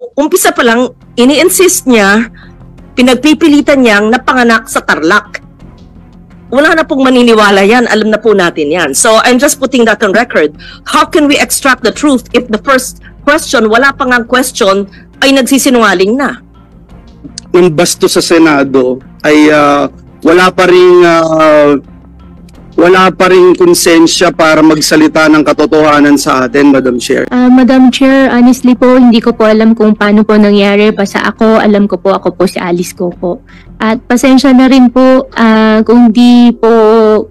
umpisa pa lang, ini-insist niya, pinagpipilitan niyang napanganak sa Tarlac. Wala na pong maniniwala yan. Alam na po natin yan. So, I'm just putting that on record. How can we extract the truth if the first question, wala pang ang question, ay nagsisinungaling na? Yung basto sa Senado ay wala pa ring konsensya para magsalita ng katotohanan sa atin, Madam Chair. Madam Chair, honestly po, hindi ko po alam kung paano po nangyari. Basta alam ko po, ako po si Alice Coco. At pasensya na rin po kung di po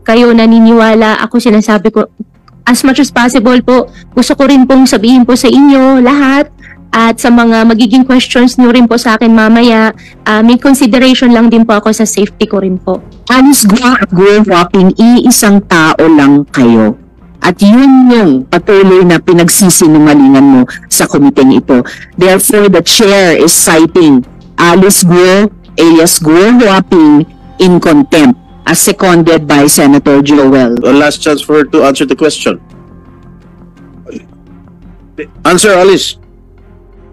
kayo naniniwala. Ako sinasabi ko, as much as possible po, gusto ko rin pong sabihin po sa inyo lahat. At sa mga magiging questions nyo rin po sa akin mamaya, may consideration lang din po ako sa safety ko rin po. Alice Guo at Guo Huaping, iisang tao lang kayo. At yun yung patuloy na pinagsisinungalingan mo sa komiteng ito. Therefore, the chair is citing Alice Guo alias Guo Huaping in contempt as seconded by Senator Joel. One last chance for her to answer the question. Answer, Alice.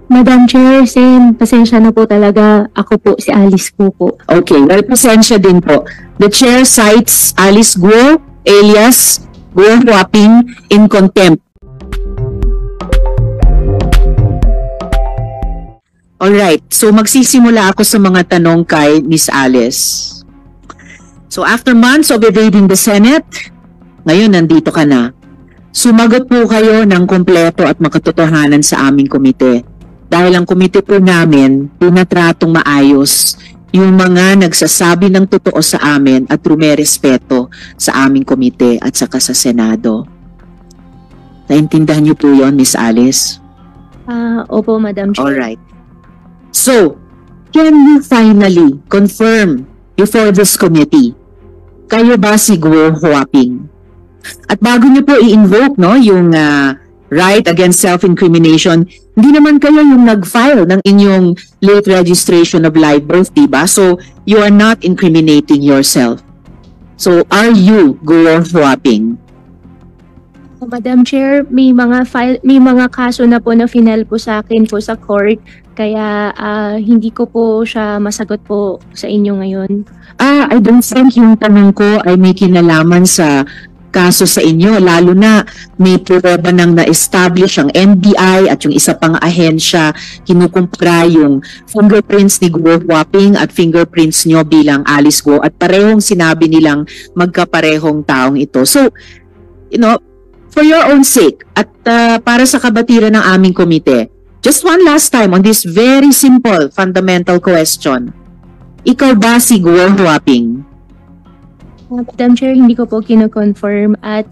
Madam Chair, Sen, pasensya na po talaga. Ako po si Alice Coco. Okay, well, pasensya din po. The chair cites Alice Guo alias Guo Huaping in contempt. Alright, so magsisimula ako sa mga tanong kay Miss Alice. So after months of evading the Senate, ngayon nandito ka na. Sumagot po kayo ng kumpleto at makatotohanan sa aming komite. Dahil ang komite po namin, pinatratong maayos yung mga nagsasabi ng totoo sa amin at rumerespeto sa aming komite at saka sa Senado. Naintindihan niyo po yun, Miss Alice? Opo, Madam Chair. Alright. So, can you finally confirm before this committee, kayo ba si Guo Huaping? At bago niyo po i-invoke yung right against self-incrimination, hindi naman kayo yung nag-file ng inyong late registration of live birth, diba? So, you are not incriminating yourself. So, are you Guo Huaping? Madam Chair, may mga kaso na po na final po sa akin po sa court, kaya hindi ko po siya masagot po sa inyo ngayon. I don't think yung tanong ko ay may kinalaman sa kaso sa inyo, lalo na may pruweba nang na-establish ang NBI at yung isa pang ahensya, kinukumpara yung fingerprints ni Guo Huaping at fingerprints nyo bilang Alice Guo at parehong sinabi nilang magkaparehong taong ito. So, for your own sake at para sa kabatiran ng aming komite, just one last time on this very simple fundamental question. Ikaw ba si Guo Huaping? Madam Chair, hindi ko po kino-confirm at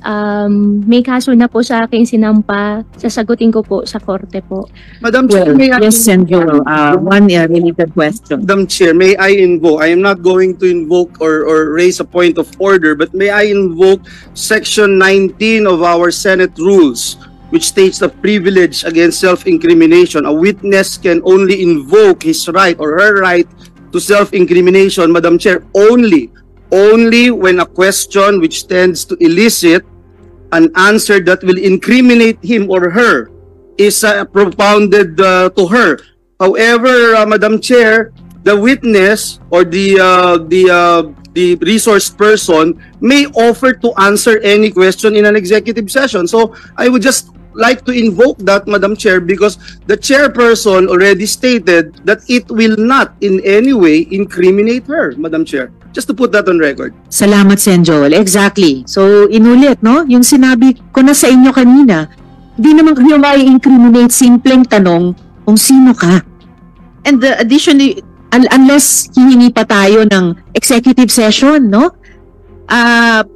may kaso na po sa akin sinampa, sasagutin ko po sa korte po. Madam Chair, may I... Yes, Senator. One related question. Madam Chair, may I invoke? I am not going to invoke or raise a point of order, but may I invoke Section 19 of our Senate rules, which states the privilege against self-incrimination. A witness can only invoke his right or her right to self-incrimination, Madam Chair, only when a question which tends to elicit an answer that will incriminate him or her is propounded to her. However, Madam Chair, the witness or the resource person may offer to answer any question in an executive session. So I would just like to invoke that, Madam Chair, because the chairperson already stated that it will not in any way incriminate her, Madam Chair. Just to put that on record. Salamat, Sen Joel. Exactly. So, inulit, yung sinabi ko na sa inyo kanina, di naman kayo mai-incriminate, simpleng tanong kung sino ka. And additionally, unless hihingi pa tayo ng executive session,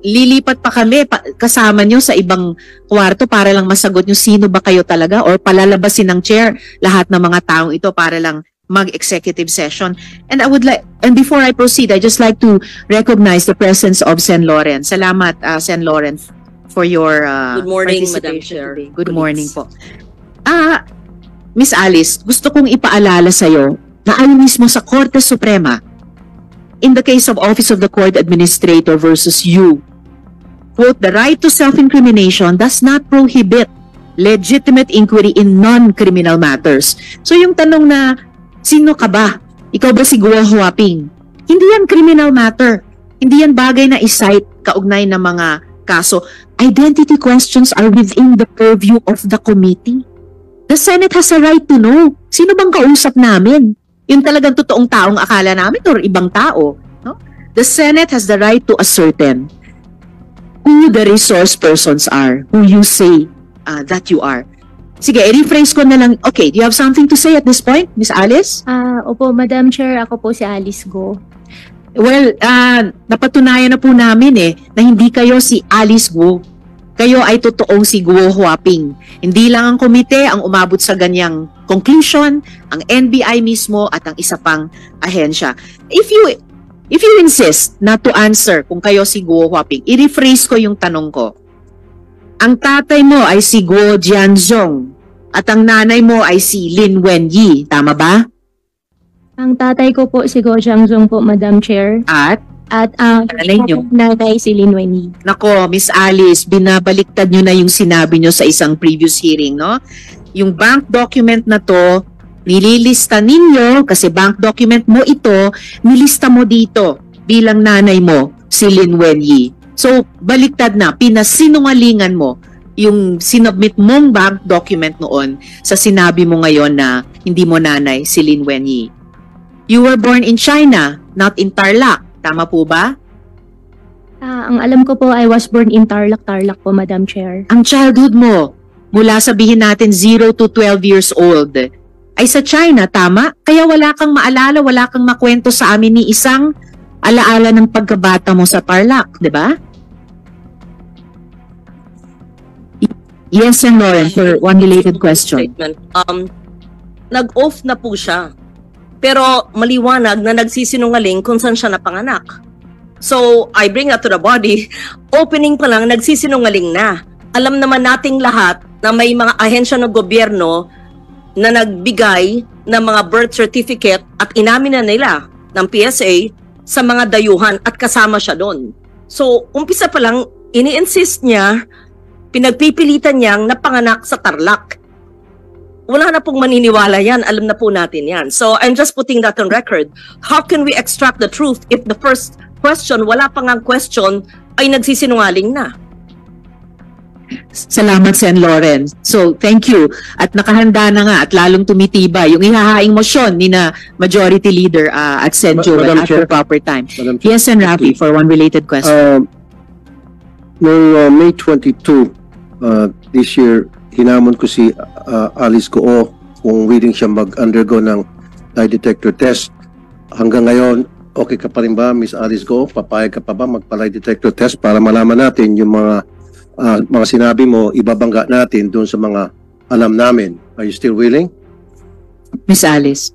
lilipat pa kami kasama nyo sa ibang kwarto para lang masagot nyo sino ba kayo talaga or palalabasin ng chair lahat ng mga taong ito para lang mag-executive session. And and before I proceed, I just like to recognize the presence of Sen Loren. Salamat, Sen Loren, for your Good morning, Madam participation Chair. today. Good morning po. Miss Alice, gusto kong ipaalala sa'yo na ayon mismo sa Korte Suprema, in the case of Office of the Court Administrator versus you, quote, the right to self-incrimination does not prohibit legitimate inquiry in non-criminal matters. So yung tanong na, sino ka ba? Ikaw ba si Guo Huaping? Hindi yan criminal matter. Hindi yan bagay na isight kaugnay ng mga kaso. Identity questions are within the purview of the committee. The Senate has a right to know. Sino bang kausap namin? Yung talagang totoong taong akala namin or ibang tao? No? The Senate has the right to ascertain who the resource persons are, who you say that you are. Sige, i-rephrase ko na lang. Okay, do you have something to say at this point, Miss Alice? Opo, Madam Chair, ako po si Alice Go. Well, napatunayan na po namin na hindi kayo si Alice Guo. Kayo ay totoong si Guo Huaping. Hindi lang ang komite ang umabot sa ganyang conclusion, ang NBI mismo at ang isa pang ahensya. If you insist not to answer kung kayo si Guo Huaping, i-rephrase ko yung tanong ko. Ang tatay mo ay si Guo Jianzhong at ang nanay mo ay si Lin Wenyi. Tama ba? Ang tatay ko po si Guo Jianzhong po, Madam Chair. At ang nanay niyo? Nanay si Lin Wenyi. Nako, Miss Alice, binabaliktad nyo na yung sinabi nyo sa isang previous hearing, no? Yung bank document na to, nililista ninyo, kasi bank document mo ito, nilista mo dito bilang nanay mo, si Lin Wenyi. So, baliktad na, pinasinungalingan mo yung sinubmit mong bank document noon sa sinabi mo ngayon na hindi mo nanay si Lin Wenyi. You were born in China, not in Tarlac. Tama po ba? Ang alam ko po, I was born in Tarlac po, Madam Chair. Ang childhood mo, mula sabihin natin 0 to 12 years old, ay sa China, tama? Kaya wala kang maalala, wala kang makwento sa amin ni isang alaala ng pagkabata mo sa Tarlac, di ba? Yes, and Lauren, for one related question. Statement. Nag-off na po siya. Pero maliwanag na nagsisinungaling kung saan siya napanganak. So, I bring that to the body. Opening pa lang, nagsisinungaling na. Alam naman nating lahat na may mga ahensya ng gobyerno na nagbigay ng mga birth certificate at inamin na nila ng PSA sa mga dayuhan at kasama siya doon. So, umpisa pa lang, ini-insist niya, pinagpipilitan niyang napanganak sa Tarlac. Wala na pong maniniwala yan. Alam na po natin yan. So, I'm just putting that on record. How can we extract the truth if the first question, wala pang ang question, ay nagsisinungaling na? Salamat, Sen. Lauren. So, thank you. At nakahanda na nga at lalong tumitibay yung ihahaing motion ni na Majority Leader at Sen. Joel Madam at Chair. the proper time. Madam Chair. Yes, Sen. Rafi, for one related question. Noong May 22 this year, hinamon ko si Alice Go kung willing siya mag-undergo ng lie detector test. Hanggang ngayon, okay ka pa rin ba, Miss Alice Go? Papayag ka pa ba magpa-lie detector test para malaman natin yung mga sinabi mo, ibabangga natin doon sa mga alam namin. Are you still willing? Miss Alice.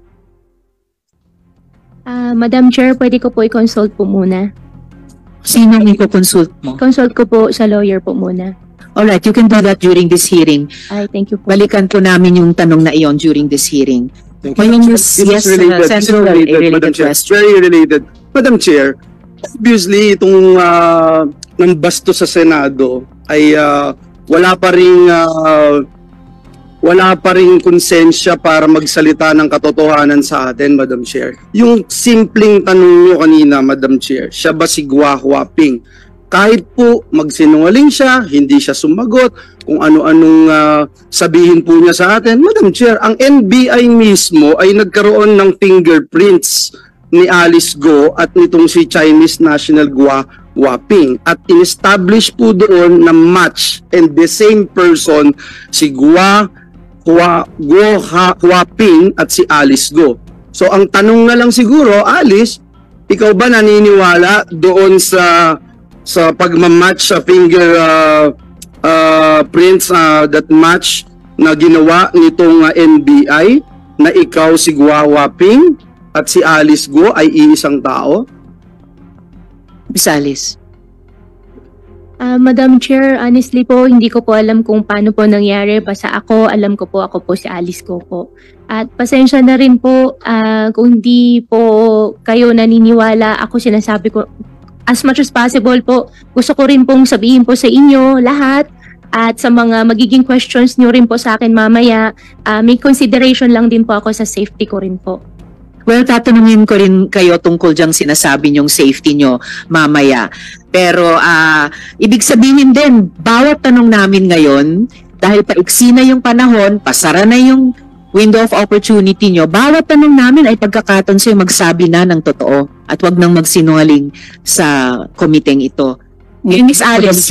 Madam Chair, pwede ko po i-consult po muna. Sino ang i-consult mo? Consult ko po sa lawyer po muna. Alright, you can do that during this hearing. Ay, thank you po. Balikan po namin yung tanong na iyon during this hearing. Thank Ngayon, This yes, is related. Sen. This is Joel, a related, Madam related Chair. question. Very related. Madam Chair, obviously, itong ng basto sa Senado ay wala pa ring konsensya para magsalita ng katotohanan sa atin, Madam Chair. Yung simpleng tanong nyo kanina, Madam Chair, siya ba si Guo Huaping? Kahit po magsinungaling siya, hindi siya sumagot, kung ano-anong sabihin po niya sa atin, Madam Chair, ang NBI mismo ay nagkaroon ng fingerprints ni Alice Go at nitong si Chinese National Guo Huaping at in-establish po doon na match and the same person si Guo Huaping at si Alice Go. So ang tanong na lang siguro, Alice, ikaw ba naniniwala doon sa pagmamatch sa finger prints that match na ginawa nitong NBI na ikaw si Guo Huaping at si Alice Go ay iisang tao? Miss Alice. Madam Chair, honestly po, hindi ko po alam kung paano po nangyari. Basta alam ko po si Alice Go po. At pasensya na rin po kung hindi po kayo naniniwala. Ako sinasabi ko, as much as possible po, gusto ko rin pong sabihin po sa inyo lahat At sa mga magiging questions nyo rin po sa akin mamaya, may consideration lang din po ako sa safety ko rin po. Well, tatanungin ko rin kayo tungkol diyang sinasabi niyong safety niyo mamaya. Pero ibig sabihin din, bawat tanong namin ngayon, dahil paiksi na yung panahon, pasara na yung window of opportunity niyo, bawat tanong namin ay pagkakataon sa'yo magsabi na ng totoo at wag nang magsinungaling sa komiteng ito. Miss Alice.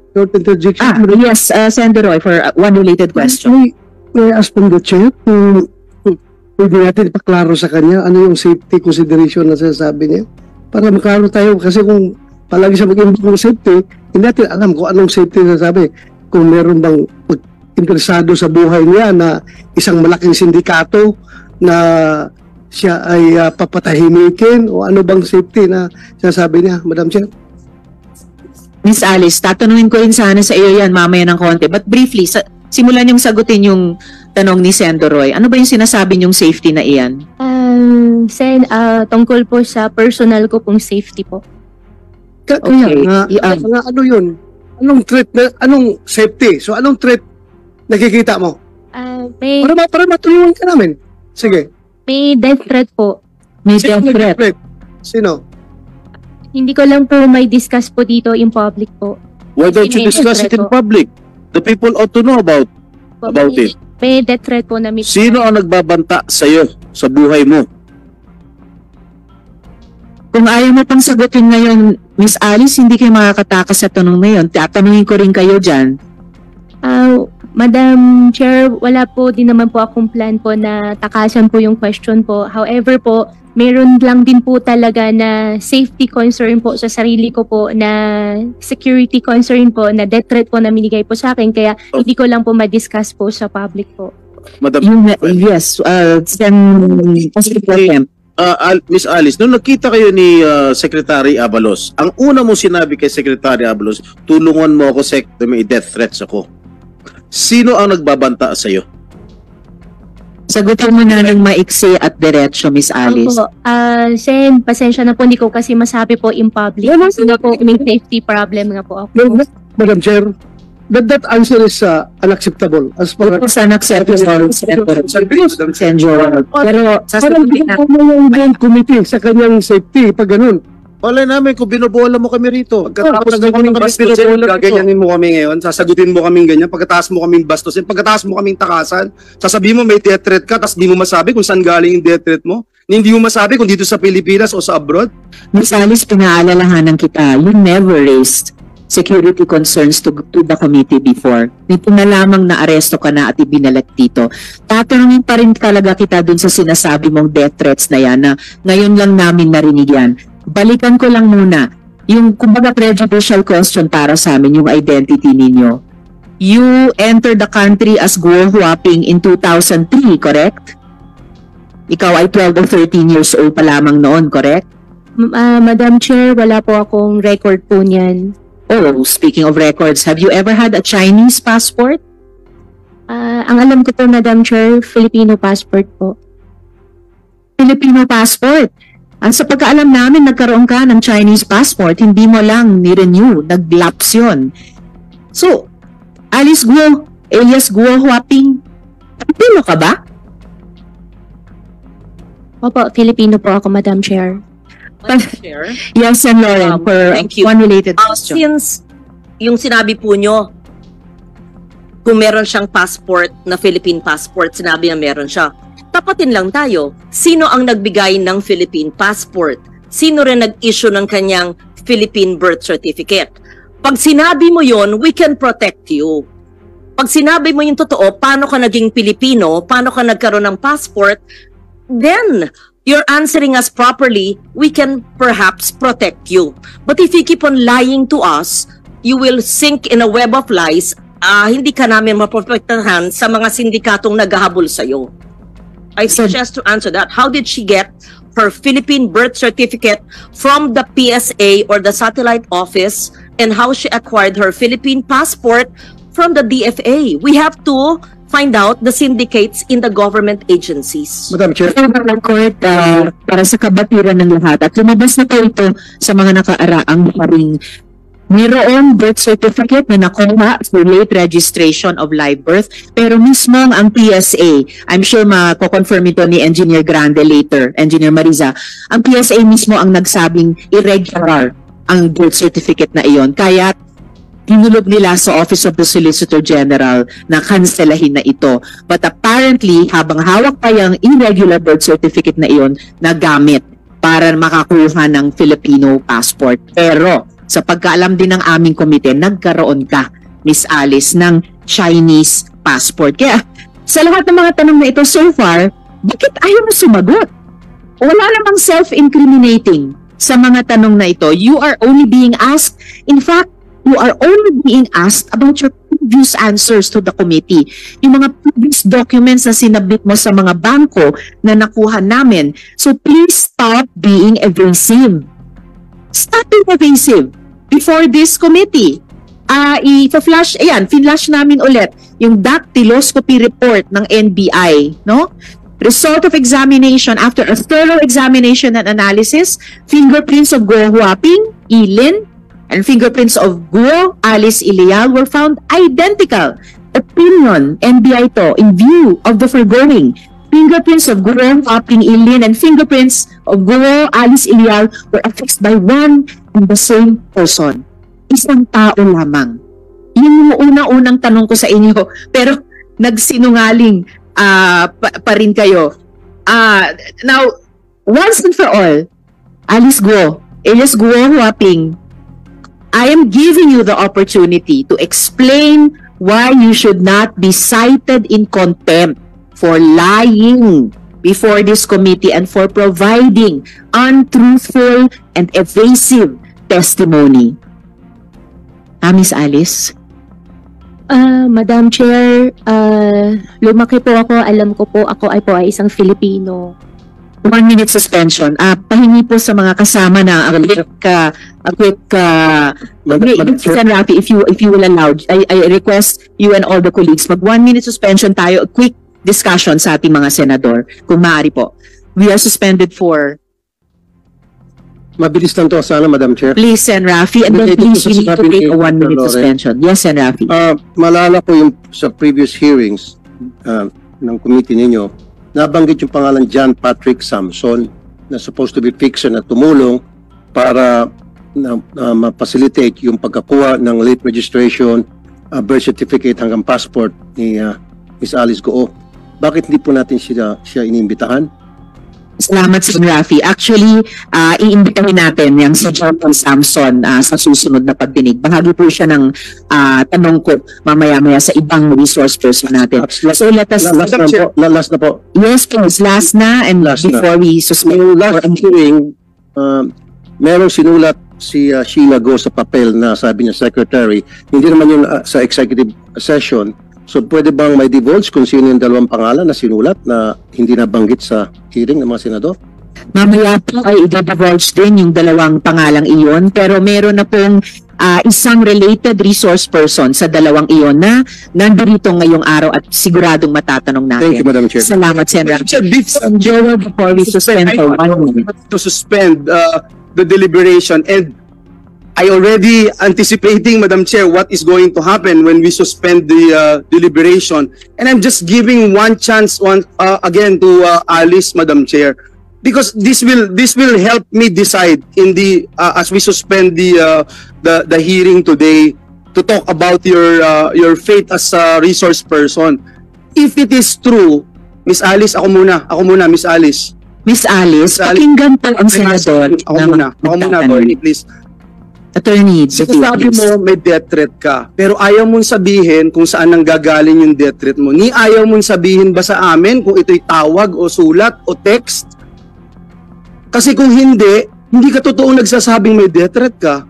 Short interjection. Yes, Senator Roy, for one related question. May ask from the chair kung pwede natin ipaklaro sa kanya ano yung safety consideration na sinasabi niya. Para maklaro tayo kasi kung palagi siya mag-invoke ng safety, hindi natin alam kung anong safety na sabi. Kung meron bang interesado sa buhay niya na isang malaking sindikato na siya ay papatahimikin o ano bang safety na sinasabi niya, Madam Chair? Miss Alice, tatanungin ko rin sana sa iyo yan mamaya ng konti. But briefly, simulan niyong sagutin yung tanong ni Senator Roy. Ano ba yung sinasabi niyong safety na iyan? Tungkol po sa personal ko pong safety po. Okay. Ano yun? Anong threat na, anong safety? So anong threat nakikita mo? Para matulungan ka namin. Sige. May death threat po. May death threat. Sino? Hindi ko lang po may discuss po dito in public po. Why don't you discuss it in public? The people ought to know about it. May death threat po na Sino ang nagbabanta sa iyo sa buhay mo? Kung ayaw mo pang sagutin ngayon, Miss Alice, hindi kayo makakatakas sa tanong na yun. Tatanungin ko rin kayo dyan. Madam Chair, wala po din naman po akong plan po na takasan po yung question po. However po, meron lang din po talaga na safety concern po sa sarili ko po, na security concern po, na death threat po na minigay po sa akin. Kaya hindi ko lang po ma-discuss po sa public po. Madam, Yes, Miss Alice, nung nakita kayo ni Secretary Abalos, ang una mo sinabi kay Secretary Abalos, tulungan mo ako, Sec, may death threats ako. Sino ang nagbabanta sa iyo? sagutin mo na ng maiksi at diretso, Miss Alice. Opo. Sen, pasensya na po, hindi ko kasi masabi po in public. Kasi na po, may safety problem nga po ako. Madam Chair, that answer is unacceptable as far as It's unacceptable, Senjor. Pero parang sasagutin hindi mo yung committee sa kanyang safety pag ganun. Wala namin kung binobola mo kami rito. Pagkatapos mo kaming bastusin, gaganyanin mo kami ngayon, sasagutin mo kaming ganyan, pagkatapos mo kaming bastusin, pagkatapos mo kaming takasan, sasabihin mo may death threat ka, tapos di mo masabi kung saan galing yung death threat mo, hindi mo masabi kung dito sa Pilipinas o sa abroad. Miss Alice, pinaalalahanan kita, you never raised security concerns to the committee before. Nito na lamang na aresto ka na at ibinalat dito. Tatanungin pa rin talaga kita dun sa sinasabi mong death threats na yan na ngayon lang namin narinig yan. Balikan ko lang muna yung kumbaga prejudicial question para sa amin, yung identity ninyo. You entered the country as Guo Huaping in 2003, correct? Ikaw ay 12 or 13 years old pa lamang noon, correct? Madam Chair, wala po akong record po niyan. Oh, speaking of records, have you ever had a Chinese passport? Ang alam ko po, Madam Chair, Filipino passport po. Filipino passport? Sa pagkaalam namin, nagkaroon ka ng Chinese passport, hindi mo lang ni-renew, nag-lapse yun. So, Alice Guo, alias Guo Huaping, Filipino ka ba? Opo, Filipino po ako, Madam Chair. Chair. Yes, and Lauren, for thank you. one related question. Since yung sinabi po nyo, kung meron siyang passport na Philippine passport, sinabi na meron siya, tapatin lang tayo. Sino ang nagbigay ng Philippine passport? Sino rin nag-issue ng kanyang Philippine birth certificate? Pag sinabi mo yon, we can protect you. Pag sinabi mo yung totoo, paano ka naging Pilipino, paano ka nagkaroon ng passport, then you're answering us properly, we can perhaps protect you. But if you keep on lying to us, you will sink in a web of lies. Hindi ka namin maprotektahan sa mga sindikatong naghahabol sa'yo. I suggest to answer that. How did she get her Philippine birth certificate from the PSA or the satellite office, and how she acquired her Philippine passport from the DFA? We have to find out the syndicates in the government agencies. Madam Chair. Court, para sa kabatiran ng lahat, at lumabas na po ito sa mga nakaraang maring mayroong birth certificate na nakuha for late registration of live birth, pero mismo ang PSA, I'm sure mako-confirm ito ni Engineer Grande later, Engineer Mariza, ang PSA mismo ang nagsabing irregular ang birth certificate na iyon, kaya tinulog nila sa Office of the Solicitor General na kanselahin na ito. But apparently, habang hawak pa yung irregular birth certificate na iyon, nagamit para makakuha ng Filipino passport. Pero sa pagkaalam din ng aming komite, nagkaroon ka, Miss Alice, ng Chinese passport. Kaya sa lahat ng mga tanong na ito so far, bakit ayaw mo sumagot? Wala namang self-incriminating sa mga tanong na ito. You are only being asked, in fact, you are only being asked about your previous answers to the committee. Yung mga previous documents na sinabit mo sa mga bangko na nakuha namin. So please stop being evasive. Stop being evasive before this committee. I-flash, ayan, finlash namin ulit yung dactyloscopy report ng NBI, no? Result of examination, after a thorough examination and analysis, fingerprints of Guo Huaping, Ilin, and fingerprints of Guo Alice Ilial were found identical. Opinion, NBI to, in view of the foregoing, fingerprints of Guo Huaping, Ilin, and fingerprints of Guo Alice Ilial were affixed by one and the same person. Isang tao lamang. Yung unang-unang tanong ko sa inyo, pero nagsinungaling pa rin kayo. Now, once and for all, Alice Guo, alias Guo Huaping, I am giving you the opportunity to explain why you should not be cited in contempt for lying before this committee and for providing untruthful and evasive testimony. Miss Alice? Madam Chair, lumaki po ako, alam ko po ako ay isang Filipino. 1 minute suspension. Pahingi po sa mga kasama na a quick Sen. Rafi, if you will allow, I request you and all the colleagues, mag 1 minute suspension tayo, a quick discussion sa ating mga senador, kung maaari po. We are suspended for... Mabilis lang to sana, Madam Chair. Please, Sen. Rafi, and then please, we need to take a 1 minute suspension. Yes, Sen. Rafi. Malala ko yung sa previous hearings ng committee ninyo, nabanggit yung pangalan John Patrick Samson na supposed to be fixer na tumulong para ma-facilitate yung pagkakuha ng late registration, birth certificate hanggang passport ni Miss Alice Guo. Bakit hindi po natin siya inimbitahan? Salamat, Sen. Rafi. Actually, iimbitahin natin yung si John Samson sa susunod na pagdinig. Bahagi po siya ng tanong ko mamaya-maya sa ibang resource person natin. So let us... Last na po. Yes, please. Last na and before we suspend. Yung last hearing, merong sinulat si Sheila Go sa papel na sabi niya secretary. Hindi naman yun sa executive session. So pwede bang may divulge kung sino yung dalawang pangalan na sinulat na hindi nabanggit sa hearing ng mga senador? Mamaya po ay i-divulge din yung dalawang pangalang iyon, pero meron na pong isang related resource person sa dalawang iyon na nandito ngayong araw at siguradong matatanong natin. Thank you, Madam Chair. Salamat, Sen. Joel, before we suspend for 1 minute. To suspend the deliberation, and I already anticipating, Madam Chair, what is going to happen when we suspend the deliberation. And I'm just giving one chance again to Alice, Madam Chair, because this will help me decide in the as we suspend the hearing today to talk about your fate as a resource person. If it is true, Miss Alice, ako muna, Miss Alice. Miss Alice, pakinggan po ang senador. Ako muna, Attorney, please. Attorney, sabi mo may death threat ka, pero ayaw mong sabihin kung saan nanggagaling yung death threat mo. Ni ayaw mong sabihin ba sa amin kung ito'y tawag o sulat o text? Kasi kung hindi ka totoo nagsasabing may death threat ka.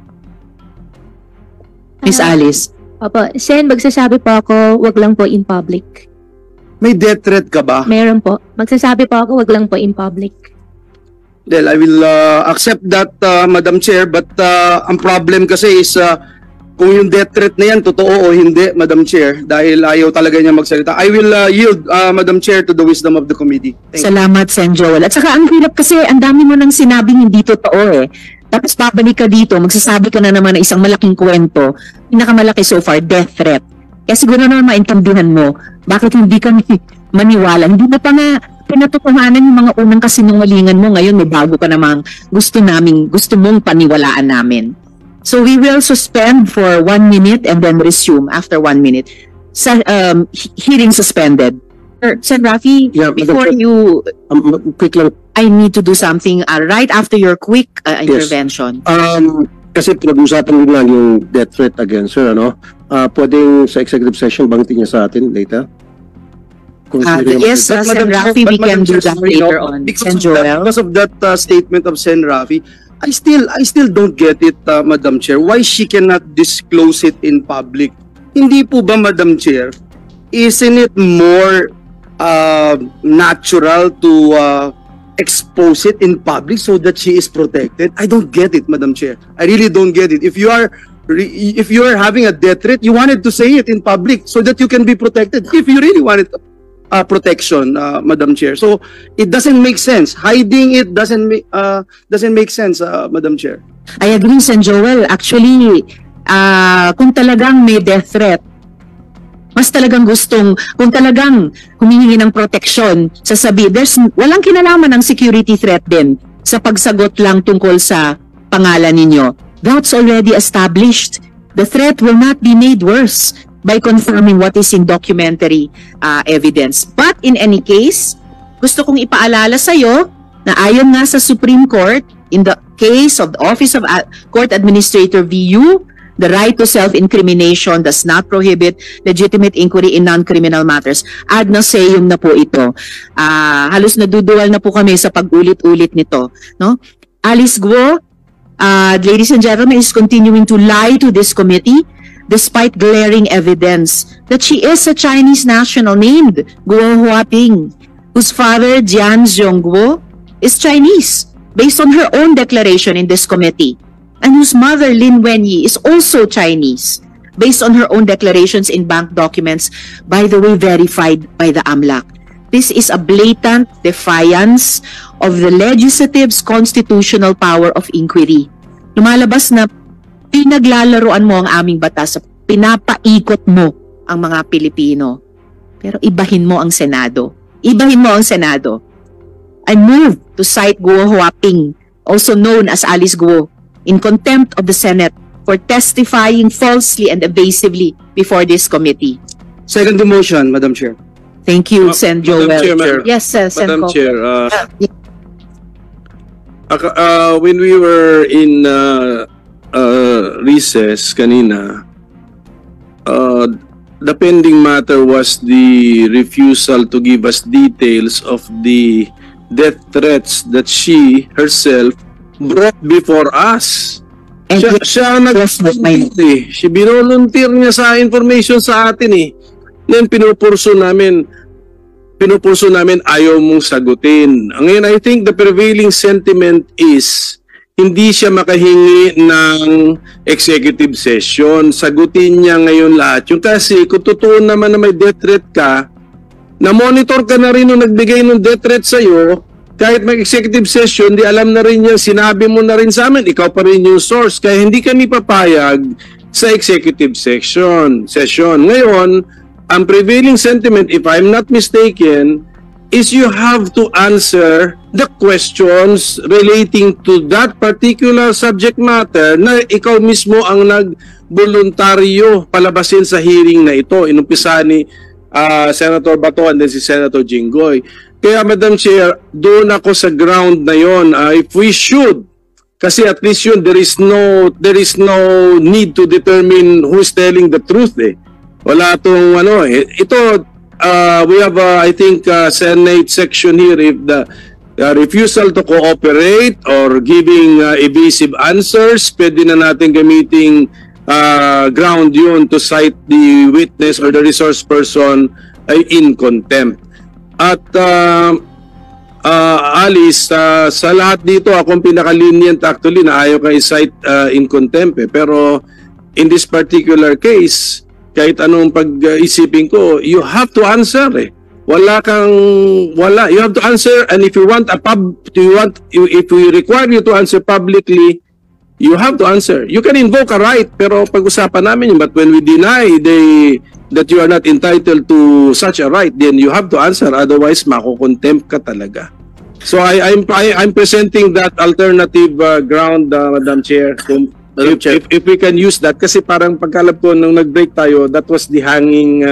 Miss Alice. Opo, Sen, magsasabi po ako, wag lang po in public. May death threat ka ba? Meron po. Magsasabi po ako, wag lang po in public. Well, I will accept that, Madam Chair, but ang problem kasi is kung yung death threat na yan, totoo o hindi, Madam Chair, dahil ayaw talaga niya magsalita. I will yield, Madam Chair, to the wisdom of the committee. Salamat, Sen. Joel. At saka ang hirap kasi, ang dami mo nang sinabing hindi totoo eh. Tapos babalik ka dito, magsasabi ka na naman ng isang malaking kwento, pinakamalaki so far, death threat. Kaya siguro naman maintindihan mo, bakit hindi kami maniwala. Hindi na pa nga pinatutuhanan yung mga unang kasinungalingan mo. Ngayon may bago ka namang gusto mong paniwalaan namin. So we will suspend for 1 minute and then resume after 1 minute. Hearing suspended. Sen. Rafi, Yeah, before Madam you, Quick lang. I need to do something right after your quick intervention. Kasi pinag-usapan din lang yung death threat against her, ano? Pwedeng sa executive session, banggitin niya sa atin later? Yes, But Sen. Madam Rafi, we Madam can do Chair, that sorry, later no, on. because Sen. of that- Joel? Because of that statement of Sen. Rafi, I still don't get it, Madam Chair. Why she cannot disclose it in public? Hindi po ba, Madam Chair, isn't it more natural to expose it in public so that she is protected? I don't get it, Madam Chair. I really don't get it. If you are having a death threat, you wanted to say it in public so that you can be protected. If you really wanted protection, Madam Chair. So it doesn't make sense. Hiding it doesn't make sense, Madam Chair. I agree, Sen. Joel. Actually, kung talagang may death threat, mas talagang kung talagang humihingi ng proteksyon, walang kinalaman ng security threat din sa pagsagot lang tungkol sa pangalan ninyo. That's already established. The threat will not be made worse by confirming what is in documentary evidence. But in any case, gusto kong ipaalala sa'yo na ayon nga sa Supreme Court, in the case of the Office of Court Administrator VU, the right to self-incrimination does not prohibit legitimate inquiry in non-criminal matters. Ad nauseam na po ito. Halos naduduwal na po kami sa pag-ulit-ulit nito. No? Alice Guo, ladies and gentlemen, is continuing to lie to this committee despite glaring evidence that she is a Chinese national named Guo Huaping, whose father, Jian Zhongguo, is Chinese, based on her own declaration in this committee, and whose mother, Lin Wenyi, is also Chinese, based on her own declarations in bank documents, by the way, verified by the AMLAC. This is a blatant defiance of the legislative's constitutional power of inquiry. Lumalabas na pinaglalaruan mo ang aming batas, pinapaikot mo ang mga Pilipino. Pero ibahin mo ang Senado. Ibahin mo ang Senado. I move to cite Guo Huaping, also known as Alice Guo, in contempt of the Senate for testifying falsely and evasively before this committee. Second the motion, Madam Chair. Thank you, Sen. Joel. Madam Chair, Yes, Sen. Madam Ko. Chair, when we were in recess kanina, the pending matter was the refusal to give us details of the death threats that she herself brought before us. And Siya yes, nag-volunteer. She binolunteer niya sa information sa atin eh. Then pinupurso namin ayaw mong sagutin. Ngayon, I think the prevailing sentiment is hindi siya makahingi ng executive session. Sagutin niya ngayon lahat. Yung kasi kung totoo naman na may death threat ka, na-monitor ka na rin nung nagbigay ng death threat sa'yo, kahit may executive session, di alam na rin niya, sinabi mo na rin sa amin, ikaw pa rin yung source. Kaya hindi kami papayag sa executive session. Ngayon, ang prevailing sentiment, if I'm not mistaken, is you have to answer the questions relating to that particular subject matter na ikaw mismo ang nag-voluntaryo palabasin sa hearing na ito. Inumpisa ni Senator Bato and then si Senator Jinggoy. Kaya Madam Chair, doon ako sa ground na yon. If we should, kasi at least yun, there is no need to determine who's telling the truth eh. Wala tong ano eh. Ito, we have I think Senate section here, if the refusal to cooperate or giving evasive answers, pwede na natin gamiting ground yun to cite the witness or the resource person in contempt. At Alice, sa lahat dito, akong pinaka-lenient actually na ayaw ka i-cite in contempt eh. Pero in this particular case, kahit anong pag-isipin ko, you have to answer eh. You have to answer, and if you want if we require you to answer publicly, you have to answer. You can invoke a right, pero pag-usapan namin yun. But when we deny that you are not entitled to such a right, then you have to answer. Otherwise, makukontempt ka talaga. So I'm presenting that alternative ground, Madam Chair. If we can use that, kasi parang pagkalap ko nung nag-break tayo, that was the hanging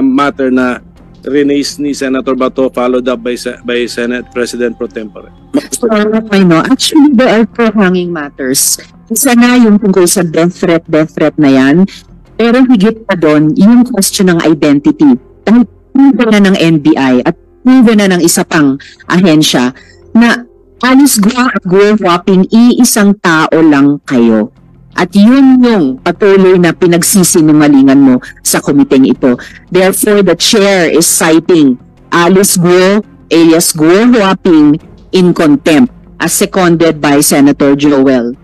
matter na release ni Senator Bato, followed up by Senate President Pro Tempore. I know. Actually, there are two hanging matters. Isa na yung tungkol sa death threat na yan. Pero higit pa doon, yung question ng identity. Dahil proven na ng NBI at proven na ng isa pang ahensya na Alice Guo at Guo Huaping, iisang tao lang kayo. At yun yung patuloy na pinagsisinungalingan mo sa komiteng ito. Therefore, the chair is citing Alice Guo alias Guo Huaping in contempt as seconded by Senator Joel.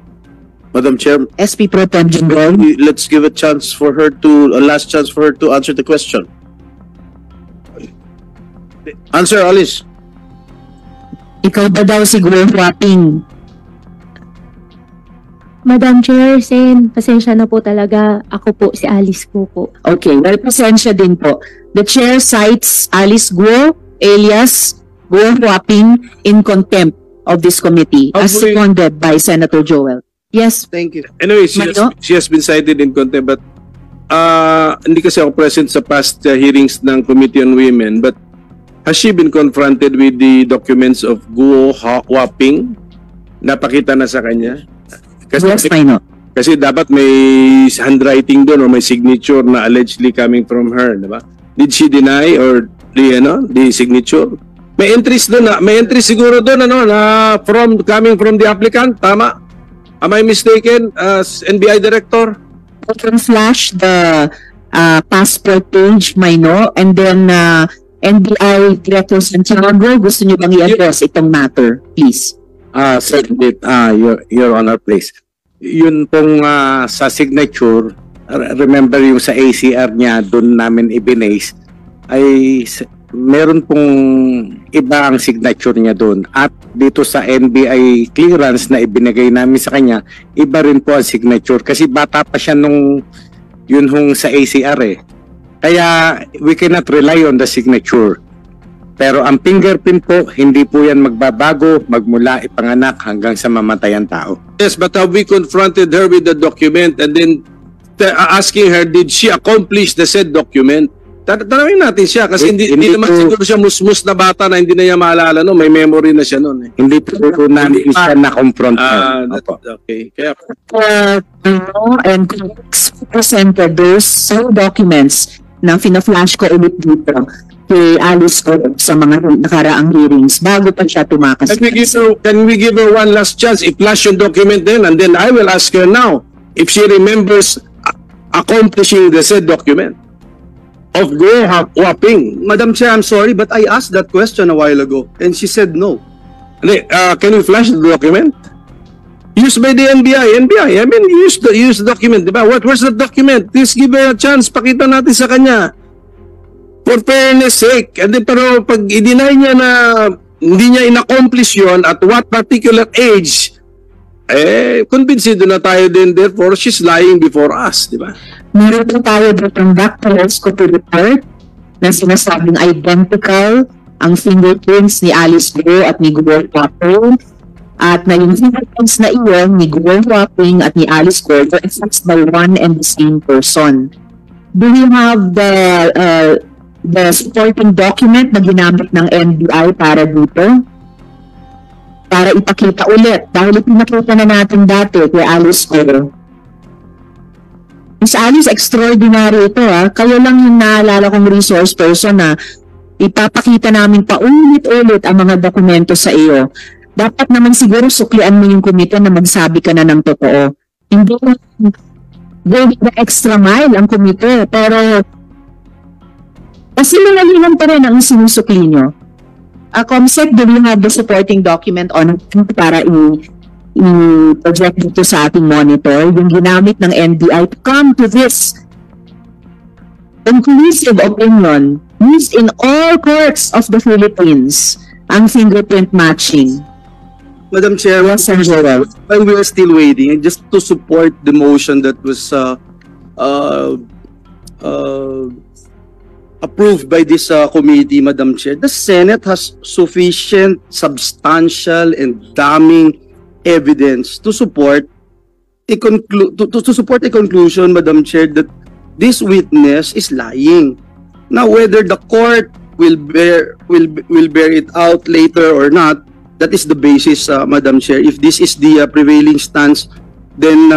Madam Chair, SP Pro Tem Jinggoy. let's give a last chance for her to answer the question. Answer, Alice. Ikaw ba daw si Guo Huaping? Madam Chair, Sen, pasensya na po talaga. Ako po si Alice Guo po. Okay, well, pasensya din po. The chair cites Alice Guo alias Guo Huaping in contempt of this committee as Hopefully- seconded by Senator Joel. Yes, Thank you. Anyway, Mario? she has been cited in contempt, but hindi kasi ako present sa past hearings ng Committee on Women, but has she been confronted with the documents of Guo Huaping? Napakita na sa kanya? yes, I know. Kasi dapat may handwriting doon or may signature na allegedly coming from her, di ba? Did she deny or the signature? May entries doon may entries siguro doon na coming from the applicant, tama? Am I mistaken as NBI director? I can flash the passport page, Maino, and then NBI Director Santiago, gusto niyo bang i-address itong matter, please? Second, Your Honor, please. Yun pong sa signature, remember yung sa ACR niya, doon namin ibinase, ay meron pong iba ang signature niya doon. At dito sa NBI clearance na ibinigay namin sa kanya, iba rin po ang signature. Kasi bata pa siya nung yun hong sa ACR eh. Kaya we cannot rely on the signature. Pero ang fingerprint po, hindi po yan magbabago magmula ipanganak hanggang sa mamatay ang tao. Yes, but have we confronted her with the document and then asking her, did she accomplish the said document? Tanawin natin siya kasi hindi naman siguro siya musmus na bata na hindi na niya maalala, no? May memory na siya noon. Hindi po namin siya na-confront. Okay. Kaya And presented those same documents na fina-flash ko ulit dito kay Alice ko sa mga nakaraang hearings bago pa siya tumakas. Can we give her one last chance? I-flash yung document din and then I will ask her now if she remembers accomplishing the said document of Guo Huaping. Madam Chair, I'm sorry, but I asked that question a while ago and she said no. Can you flash the document? Used by the NBI. I mean, use the document, di ba? Where's the document? Please give her a chance. Pakita natin sa kanya. For fairness sake. And then, pero pag i-deny niya na hindi niya in-accomplish yun at what particular age, convinced na tayo din. Therefore, she's lying before us, di ba? Meron po tayo ditong doctorate report na sinasabing identical ang fingerprints ni Alice Guo at ni Guo Huaping. At na yung fingerprints na iyon ni Guo Huaping at ni Alice Guo were affixed by one and the same person. Do you have the supporting document na ginamit ng NBI para dito? Para ipakita ulit. Dahil pinakita na natin dati kay Alice Guo. Miss Alice, extraordinary ito ha. Kayo lang yung naalala kong resource person na ipapakita namin paulit-ulit ang mga dokumento sa iyo. Dapat naman siguro suklian mo yung komite na magsabi ka na ng totoo. Hindi na go the extra mile ang komite, pero kasi lingalingan pa rin ang sinusukli nyo. Comsec, do you have the supporting document on para i-project dito sa ating monitor, yung ginamit ng NBI to come to this conclusive opinion used in all courts of the Philippines, ang fingerprint matching? Madam Chair, Yes, Sen. Joel. while we are still waiting, and just to support the motion that was approved by this committee, Madam Chair, the Senate has sufficient, substantial, and damning evidence to support to support a conclusion, Madam Chair, that this witness is lying. Now, whether the court will bear it out later or not, that is the basis, Madam Chair. If this is the prevailing stance, then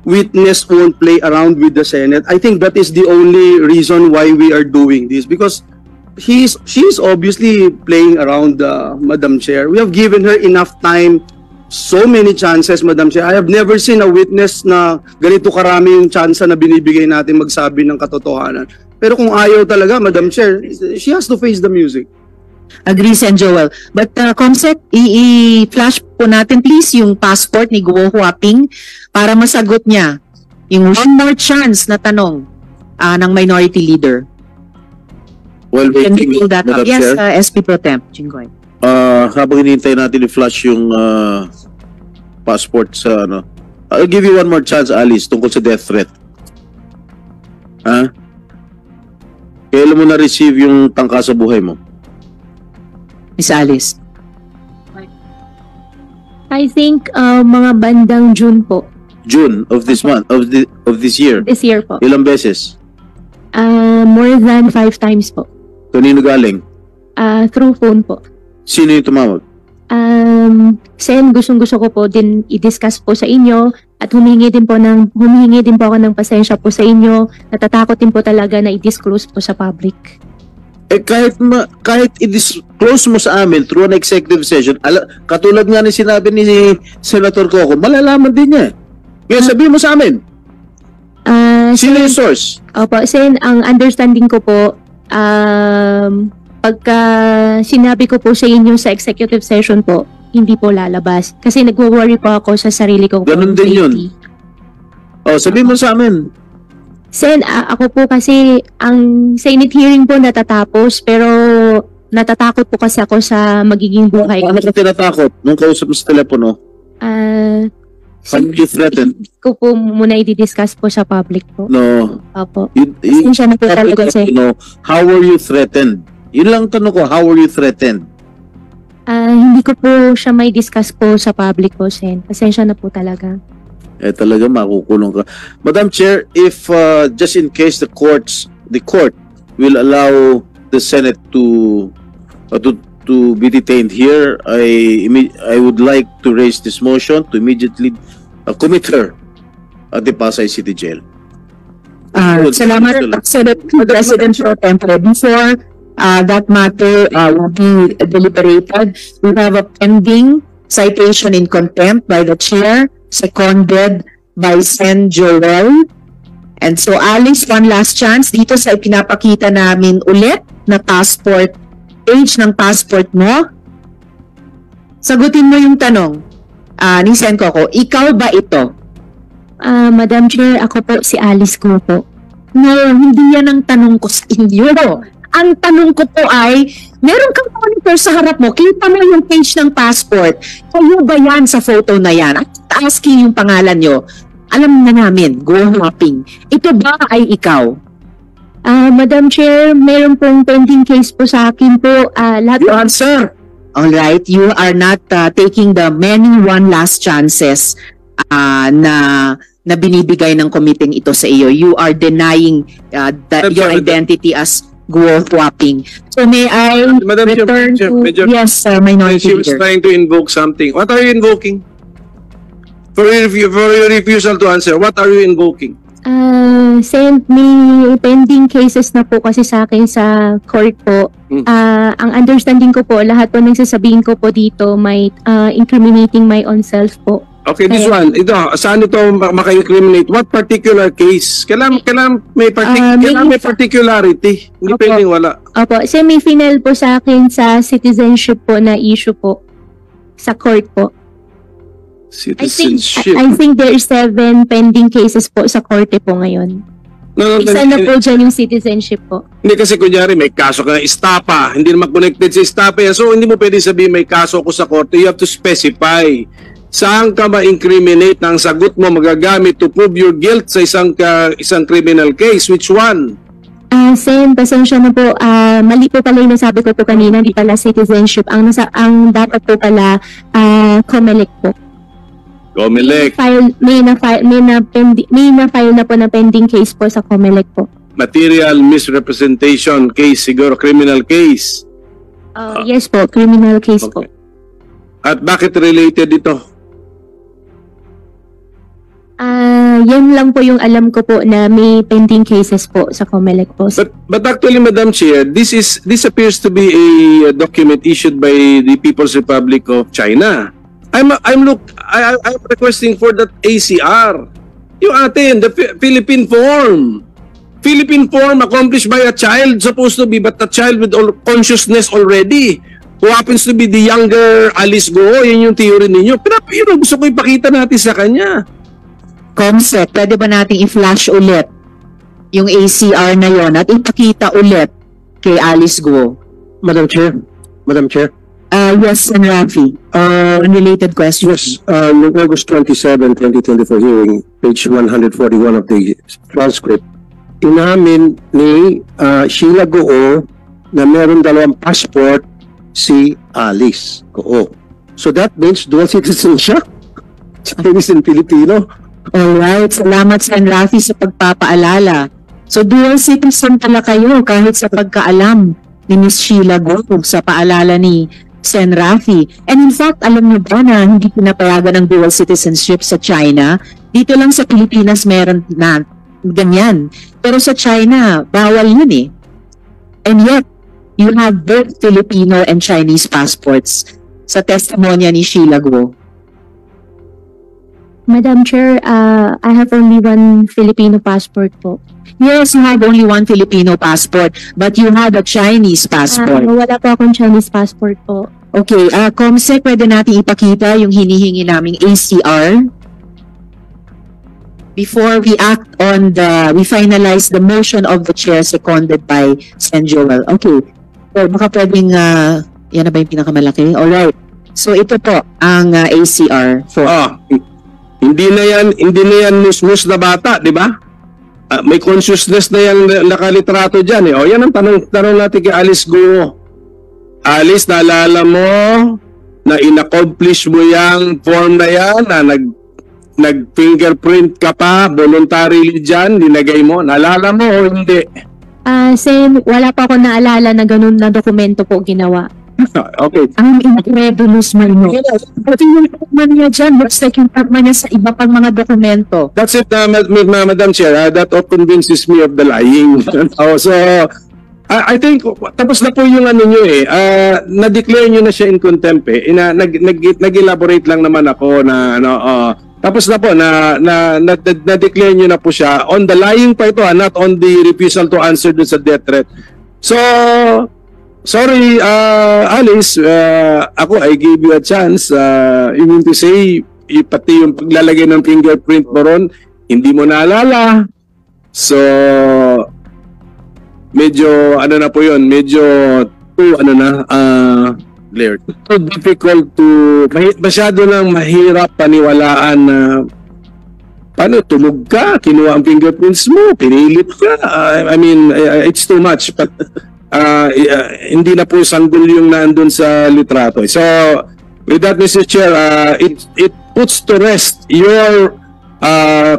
witness won't play around with the Senate. I think that is the only reason why we are doing this, because she is obviously playing around, Madam Chair. We have given her enough time, so many chances, Madam Chair. I have never seen a witness na ganito karami yung chance na binibigay natin magsabi ng katotohanan. Pero kung ayaw talaga, Madam Chair, she has to face the music. Agree, Sen. Joel. But Comsec, i-flash po natin please yung passport ni Guo Huaping para masagot niya yung one more chance na tanong ng minority leader. While Can waiting, you pull that up? Madam Yes, Chair, SP Pro Temp. Jinggoy. habang hinihintay natin i-flash yung passport sa ano, I'll give you one more chance, Alice, tungkol sa death threat. Ha? Kailan mo na-receive yung tangka sa buhay mo? Miss Alice. I think mga bandang June po. June of this month, of this year. This year po. Ilang beses? More than 5 times po. Kanino galing? Through phone po. Sino yung tumawag? Sen, gustong-gusto ko po din i-discuss po sa inyo at humingi din po ako ng pasensya po sa inyo. Natatakot din po talaga na i-disclose po sa public. Eh kahit i-disclose mo sa amin through an executive session, katulad nga ni sinabi ni Senator Coco, malalaman din niya. Kaya sabihin mo sa amin. Sino yung source? Opo, Sen, ang understanding ko po, pagka sinabi ko po sa inyo sa executive session po, hindi po lalabas. Kasi nagwo-worry po ako sa sarili ko. Ganun din yun. Sabihin mo sa amin. Sen, ako po kasi ang Senate hearing po natatapos, pero natatakot po kasi ako sa magiging buhay ko. Ano ka tinatakot nung kausap mo sa telepono? Can you threaten? Ko po muna i-discuss po sa public po. No. Opo. Pasensya na po talaga, sir. How were you threatened? Yun lang tanong ko, how were you threatened? Hindi ko po siya may discuss po sa public po, Sen. Pasensya na po talaga. Talaga makukulong ka. Madam Chair, if just in case the court will allow the Senate to be detained here, I would like to raise this motion to immediately commit her at the Pasay City Jail. Salamat, Senate President Pro Tempore. Before that matter will be deliberated, we have a pending citation in contempt by the chair, seconded by Sen. Joel. And so, Alice, one last chance dito sa ipinapakita namin ulit na passport, page ng passport mo. Sagutin mo yung tanong ni Sen. Coco, ikaw ba ito? Madam Chair, ako po si Alice ko po. No, hindi yan ang tanong ko sa inyo. Ang tanong ko po ay, meron kang monitor sa harap mo, kita mo yung page ng passport. Kayo ba yan sa photo na yan? At asking yung pangalan nyo. Alam na namin, Guo Huaping. Ito ba ay ikaw? Madam Chair, meron pong pending case po sa akin po. You answer. Alright, you are not taking the many one last chances na binibigay ng committee ito sa iyo. You are denying your identity as Guo Huaping. So may I return to... Yes, Minority She was Leader. trying to invoke something. What are you invoking? For your refusal to answer, what are you invoking? Sen, may pending cases na po kasi sa akin sa court po. Ang understanding ko po, lahat po nagsasabihin ko po dito may incriminating my own self po. Okay, this one, ito, saan ito maka-incriminate? What particular case? Kailangan may particularity. Hindi Opo. pwedeng wala. Opo, kasi may final po sa akin sa citizenship po na issue po sa court po. Citizenship. I think there is 7 pending cases po sa korte po ngayon. Isa na po dyan yung citizenship po. Hindi kasi kunyari may kaso ka ng estapa, hindi naman connected sa estapa yan. So hindi mo pwede sabihin may kaso ko sa korte. You have to specify. Saan ka ma-incriminate na ang sagot mo magagamit to prove your guilt sa isang criminal case? Which one? Sen, pasensya na po. Mali po pala yung nasabi ko po kanina, hindi pala citizenship. Ang dapat po pala, COMELEC po. COMELEC. May na-file na po na pending case po sa COMELEC po. Material misrepresentation case, siguro criminal case. Yes po, criminal case po. Okay. At bakit related ito? Yan lang po yung alam ko po na may pending cases po sa COMELEC po. But actually, Madam Chair, this appears to be a document issued by the People's Republic of China. I'm requesting for that ACR. Yung atin, the Philippine form. Philippine form accomplished by a child supposed to be, but a child with all consciousness already. Who happens to be the younger Alice Go, yun yung theory ninyo. Pero yun, gusto ko ipakita natin sa kanya. Comsec, pwede ba nating i-flash ulit yung ACR na yon at ipakita ulit kay Alice Go? Madam Chair. Yes, and Rafi. Unrelated question. Yes, noong August 27, 2024 hearing, page 141 of the transcript, inamin ni Sheila Goo na meron 2 passport si Alice Goo. So that means dual citizen siya? Chinese and Filipino? Alright, salamat Sen. Rafi sa pagpapaalala. So dual citizen pala kayo kahit sa pagkaalam ni Ms. Sheila Goo sa paalala ni Sen. Rafi. And in fact, alam niyo ba na hindi pinapayagan ng dual citizenship sa China? Dito lang sa Pilipinas meron na ganyan. Pero sa China, bawal yun eh. And yet, you have both Filipino and Chinese passports sa testimonya ni Sheila Goo. Madam Chair, I have only 1 Filipino passport po. Yes, you have only 1 Filipino passport, but you have a Chinese passport. Wala po akong Chinese passport po. Okay, Comsec, pwede natin ipakita yung hinihingi naming ACR before we act on we finalize the motion of the chair seconded by Sen. Joel. Okay, so baka pwedeng, yan na ba yung pinakamalaki? Alright, so ito po ang ACR for... Hindi na yan musmus na bata, di ba? May consciousness na yung nakalitrato dyan eh. O yan ang tanong natin kay Alice Goo. Alice, naalala mo na in-accomplish mo yung form na yan, na nag-fingerprint ka pa, voluntarily dyan, linagay mo. Naalala mo o hindi? Sen, wala pa ako naalala na ganun na dokumento po ginawa. Okay. Ang incredulous man mo. Pati yung man niya dyan, looks like yung man niya sa iba pang mga dokumento. That's it, Madam Chair. That convinces me of the lying. So, I think, tapos na po yung ano nyo eh. Na-declare nyo na siya in contempt eh. Nag-elaborate lang naman ako na, tapos na po, na-declare nyo na po siya. On the lying pa ito, not on the refusal to answer dun sa death threat. So, sorry, Alice, I gave you a chance. You mean to say, pati yung paglalagay ng fingerprint mo ron, hindi mo naalala. So, medyo, na po yun, medyo, too difficult to, masyado nang mahirap paniwalaan na, paano, tulog ka, kinuha ang fingerprints mo, pinilit ka. I mean, it's too much, but, hindi na po sanggol yung nandun sa litrato. So, with that, Mr. Chair, it puts to rest your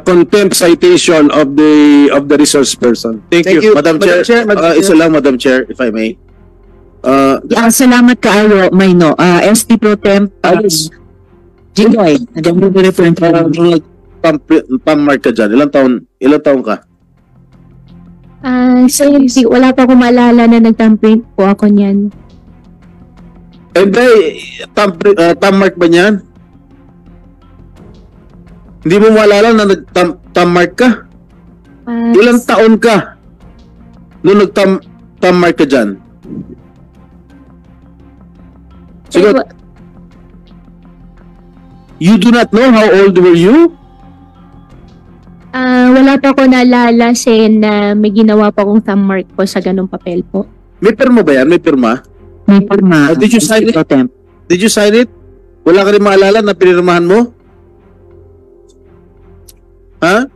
contempt citation of the resource person. Thank you. Madam Chair. Isa lang, Madam Chair, if I may. Salamat kaayo, Mayno. SP Pro Temp, Jingoy, pam-mark ka dyan. Ilang taon ka? Wala pa akong maalala na nag-thumbprint po ako niyan. Thumb-mark ba niyan? Hindi mo maalala na nag-thumb-mark ka? Ilang taon ka nung nag-thumb-mark ka dyan? Siguro, you do not know how old were you? Wala pa ako naalala, Sen, na may ginawa pa akong thumb mark po sa ganung papel po. May pirma ba yan? May pirma? May pirma. Did you sign it? Pro Temp. Did you sign it? Wala ka rin maalala na pinirmahan mo? Ha?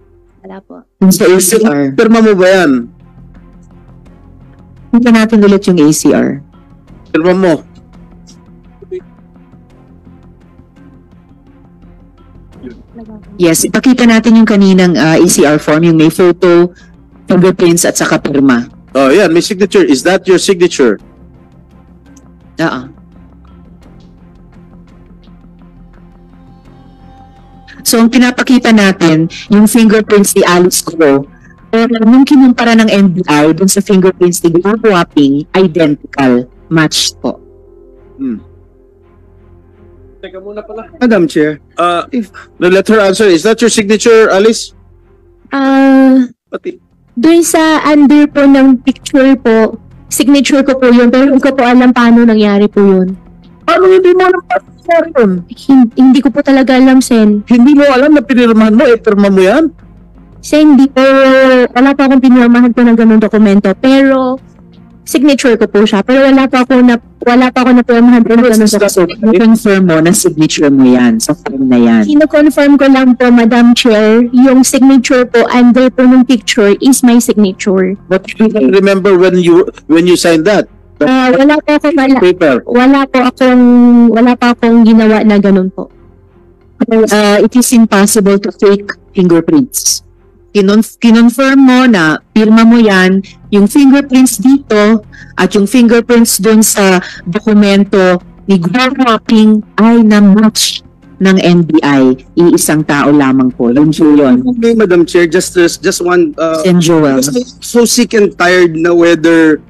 Wala po. Yung sa ACR. Pirma mo ba yan? Punta natin ulit yung ACR. Pirma mo. Yes, ipakita natin yung kaninang ACR form, yung may photo, fingerprints at saka pirma. Oh, yan. May signature. Is that your signature? Oo. So, ang pinapakita natin, yung fingerprints ni Alice Go, pero nung kinumpara ng NBI dun sa fingerprints ni Glenn Wapping, identical. Matched po. Teka muna pala. Madam Chair, No, let her answer. Is that your signature, Alice? Pati. Doon sa under po ng picture po, signature ko po yun, pero hindi ko po alam paano nangyari po yun. Paano hindi mo alam paano yun? Hindi ko po talaga alam, Sen. Hindi mo alam na pinirmahan mo, pirma mo yan? Sen, hindi po, wala pa akong pinirmahan po ng ganung dokumento, pero signature ko po siya, pero wala pa ako na pirmahan po ng ganung dokumento. I-confirm mo na signature mo yan sa form na yan. Kino-confirm ko lang po, Madam Chair, yung signature po under po ng picture is my signature. But you don't remember when you signed that Wala po ako paper? wala pa akong ginawa na ganun po. It is impossible to fake fingerprints. Kinonfirm mo na pirma mo yan, yung fingerprints dito at yung fingerprints dun sa dokumento ni Glenn Wapping ay na-match ng NBI. Iisang tao lamang po. Yun po yun. okay, Madam Chair, just one, Sen Joel. so sick and tired na whether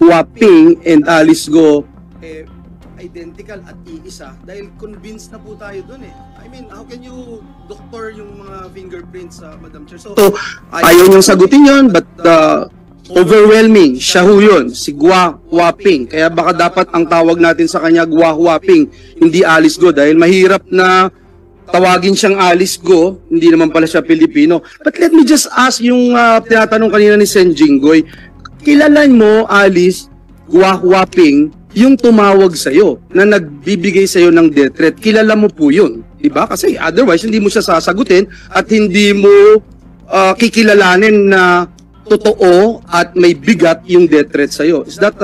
Wapping and Alice Go identical at iisa dahil convinced na po tayo dun eh. I mean, how can you doctor yung mga fingerprints, Madam Chair? So ayaw niyang sagutin yun, but overwhelming, siya ho yun, si Gwa Wapping. Kaya baka dapat ang tawag natin sa kanya Gwa Wapping, hindi Alice Go, dahil mahirap na tawagin siyang Alice Go, hindi naman pala siya Pilipino. But let me just ask yung tinatanong kanina ni Sen Jinggoy, kilalan mo, Alice, Gwa Wapping, yung tumawag sa'yo, na nagbibigay sa'yo ng death threat, kilala mo po yun, diba? Kasi otherwise, hindi mo siya sasagutin at hindi mo kikilalanin na totoo at may bigat yung death threat sa'yo. Is that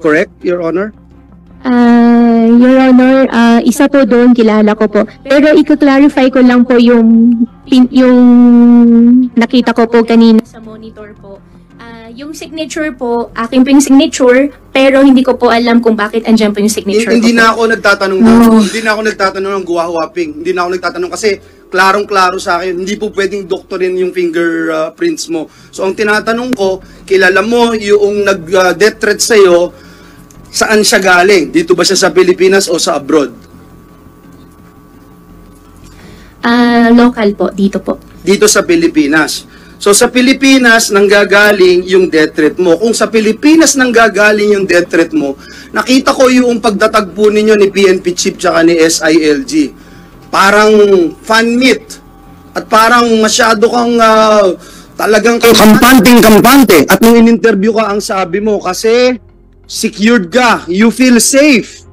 correct, Your Honor? Your Honor, isa po doon, kilala ko po. Pero i-clarify ko lang po yung nakita ko po kanina sa monitor po. Yung signature po, akin po yung signature, pero hindi ko po alam kung bakit andyan po yung signature Hindi ko na po. ako nagtatanong doon. Hindi na ako nagtatanong ng Gwa Wapping. Hindi na ako nagtatanong kasi klarong-klaro sa akin, hindi po pwedeng doktorin yung fingerprints mo. So ang tinatanong ko, kilala mo yung nag-death threat sa'yo, saan siya galing? Dito ba siya sa Pilipinas o sa abroad? Local po, dito po. Dito sa Pilipinas. So sa Pilipinas nanggagaling yung death threat mo. Kung sa Pilipinas nanggagaling yung death threat mo, nakita ko yung pagtatagpo ninyo ni PNP Chief tsaka ni SILG. Parang fan meet. At parang masyado kang talagang kampante. At nung in-interview ka, ang sabi mo, kasi secured ka. You feel safe.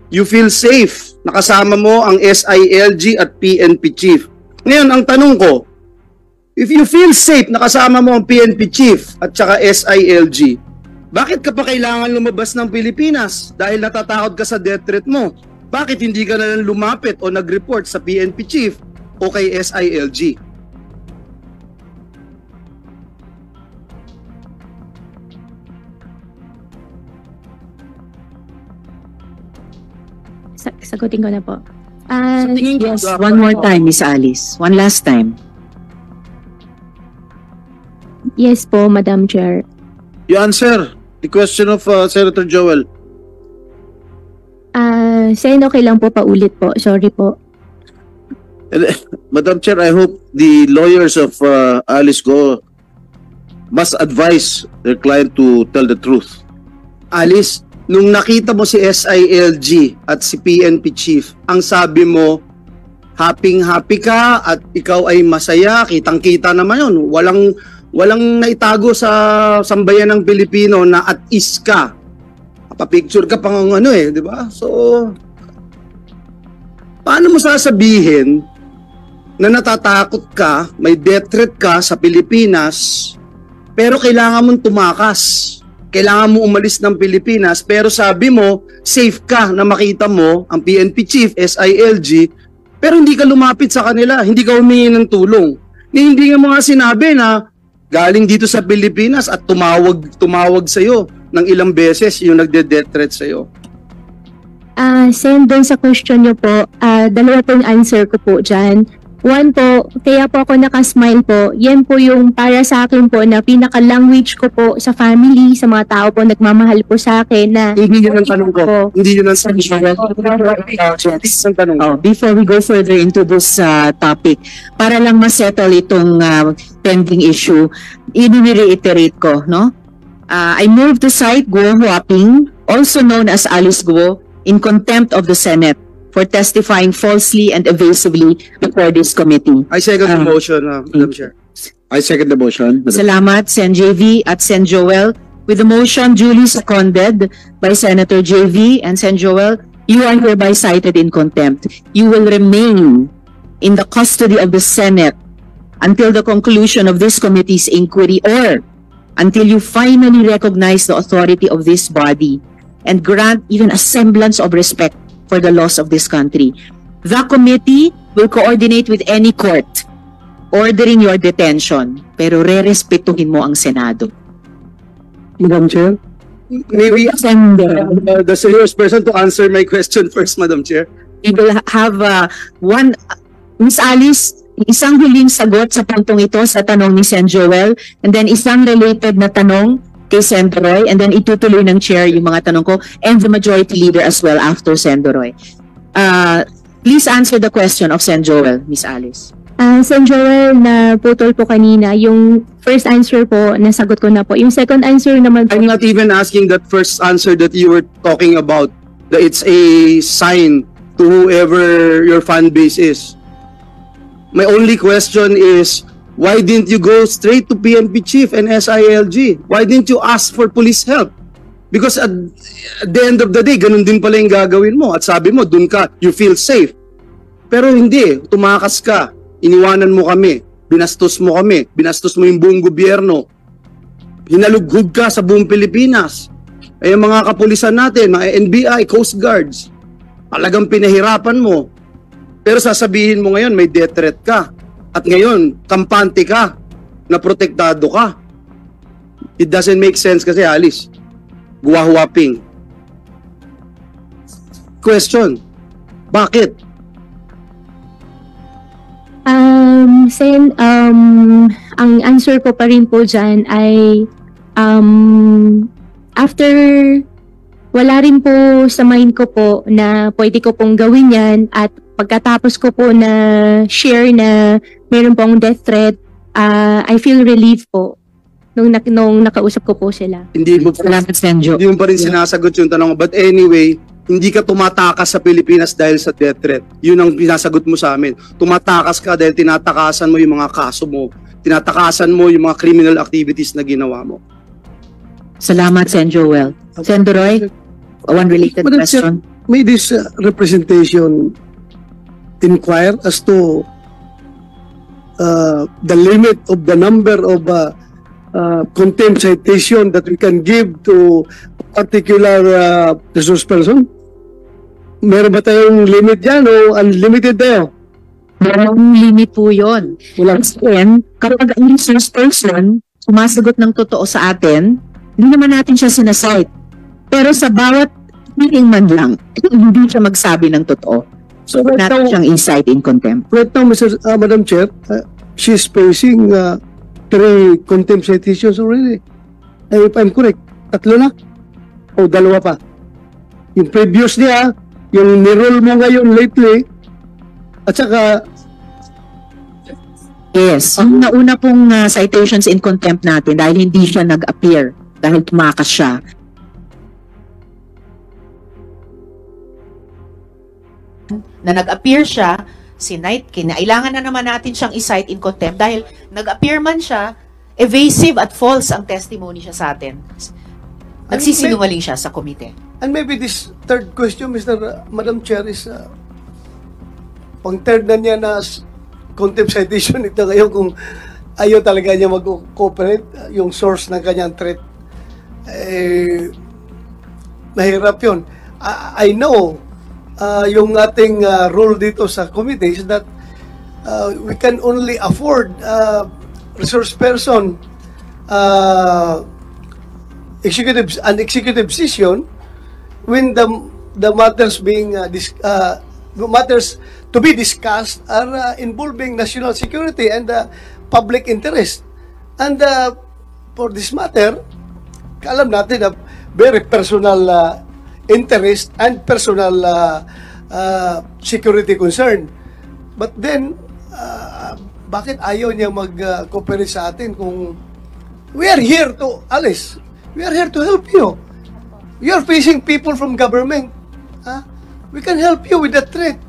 You feel safe. Nakasama mo ang SILG at PNP Chief. Ngayon, ang tanong ko, if you feel safe, nakasama mo ang PNP Chief at saka SILG, bakit ka pa kailangan lumabas ng Pilipinas? Dahil natatakot ka sa death threat mo. Bakit hindi ka na lang lumapit o nag-report sa PNP Chief o kay SILG? Sagutin ko na po. Sa tingin ko, Yes, one more time, Miss Alice. One last time. Yes po, Madam Chair. You answer the question of Senator Joel. Sen, okay lang po, paulit po. Sorry po. Madam Chair, I hope the lawyers of Alice Go must advise their client to tell the truth. Alice, nung nakita mo si SILG at si PNP Chief, ang sabi mo, happy ka at ikaw ay masaya, kitang-kita naman yun. Walang naitago sa sambayan ng Pilipino na at is ka. Papicture ka pang di ba? So, paano mo sasabihin na natatakot ka, may death threat ka sa Pilipinas, pero kailangan mong tumakas. Kailangan mo umalis ng Pilipinas, pero sabi mo, safe ka na makita mo ang PNP chief, SILG, pero hindi ka lumapit sa kanila, hindi ka humingi ng tulong. Hindi nga mga sinabi na galing dito sa Pilipinas at tumawag sa'yo ng ilang beses yung nagde-death threat sa'yo. Sen, doon sa question nyo po, dalawa po yung answer ko po dyan. One po, kaya po ako nakasmile po, yan po yung para sa akin po na pinaka-language ko po sa family, sa mga tao po nagmamahal po sa akin na... Hindi yun ang tanong ko. Hindi yun ang tanong ko. Before we go further into this topic, para lang ma-settle itong pending issue, i-reiterate ko, no? I move to cite Guo Huaping, also known as Alice Guo, in contempt of the Senate for testifying falsely and evasively before this committee. I second the motion, Madam Chair. I second the motion. Salamat, Sen JV at Sen Joel. With the motion duly seconded by Senator JV and Sen Joel, you are hereby cited in contempt. You will remain in the custody of the Senate until the conclusion of this committee's inquiry or until you finally recognize the authority of this body and grant even a semblance of respect for the laws of this country. The committee will coordinate with any court ordering your detention, pero re-respetuhin mo ang Senado. Madam Chair? Maybe the serious person to answer my question first, Madam Chair. We will have one, Miss Alice, isang huling sagot sa puntong ito sa tanong ni Sen Joel, and then isang related na tanong kay Sen Roy, and then itutuloy ng chair yung mga tanong ko, and the majority leader as well after Sen Roy. Please answer the question of Sen Joel, Miss Alice. Sen Joel, na putol po kanina, yung first answer po, nasagot ko na po. Yung second answer naman po... I'm not even asking that first answer that you were talking about, that it's a sign to whoever your fan base is. My only question is, why didn't you go straight to PNP Chief and SILG? Why didn't you ask for police help? Because at the end of the day, ganun din pala yung gagawin mo. At sabi mo, dun ka, you feel safe. Pero hindi, tumakas ka. Iniwanan mo kami. Binastos mo kami. Binastos mo yung buong gobyerno. Hinalughog ka sa buong Pilipinas. Ay mga kapulisan natin, mga NBI, Coast Guards, talagang pinahirapan mo. Pero sasabihin mo ngayon, may death threat ka. At ngayon, kampante ka, na protektado ka. It doesn't make sense kasi, Alice. Guwahuaping. Question, bakit? Sen, ang answer ko pa rin po dyan ay after wala rin po sa mind ko po na pwede ko pong gawin yan at pagkatapos ko po na share na meron pong death threat, I feel relief po nung nakausap ko po sila. Hindi mo pa rin sinasagot yung tanong. But anyway, hindi ka tumatakas sa Pilipinas dahil sa death threat. Yun ang pinasagot mo sa amin. Tumatakas ka dahil tinatakasan mo yung mga kaso mo. Tinatakasan mo yung mga criminal activities na ginawa mo. Salamat, Sen Joel. Sen Roy, one related question. May this representation inquire as to the limit of the number of contempt citation that we can give to a particular resource person? Meron ba tayong limit dyan o unlimited tayo? Merong limit po yun. Then, kapag ang resource person sumasagot ng totoo sa atin, hindi naman natin siya sinasite. Pero sa bawat meeting man lang, hindi siya magsabi ng totoo. So, natin siyang incite in contempt. Right now, Madam Chair, she's facing 3 contempt citations already. If I'm correct, 3 na? O 2 pa? Yung previous niya, yung nirol mo ngayon lately, at saka... Yes, ang nauna pong citations in contempt natin dahil hindi siya nag-appear, dahil tumakas siya. Na nag-appear siya kinailangan na naman natin siyang i-cite in contempt dahil nag-appear man siya, evasive at false ang testimony siya sa atin. Nagsisinungaling siya sa komite. And maybe this third question, Madam Chair, is pang third na niya na contempt citation ito ngayon kung ayaw talaga niya mag-cooperate, yung source ng kanyang threat. Mahirap yun. I know yung ating rule dito sa committee is that we can only afford resource person an executive session when the matters being matters to be discussed are involving national security and public interest. And for this matter, alam natin na very personal interest and personal security concern. But then, bakit ayaw niya mag-cooperate sa atin kung we are here to, Alice, we are here to help you. You are facing people from government. We can help you with that threat.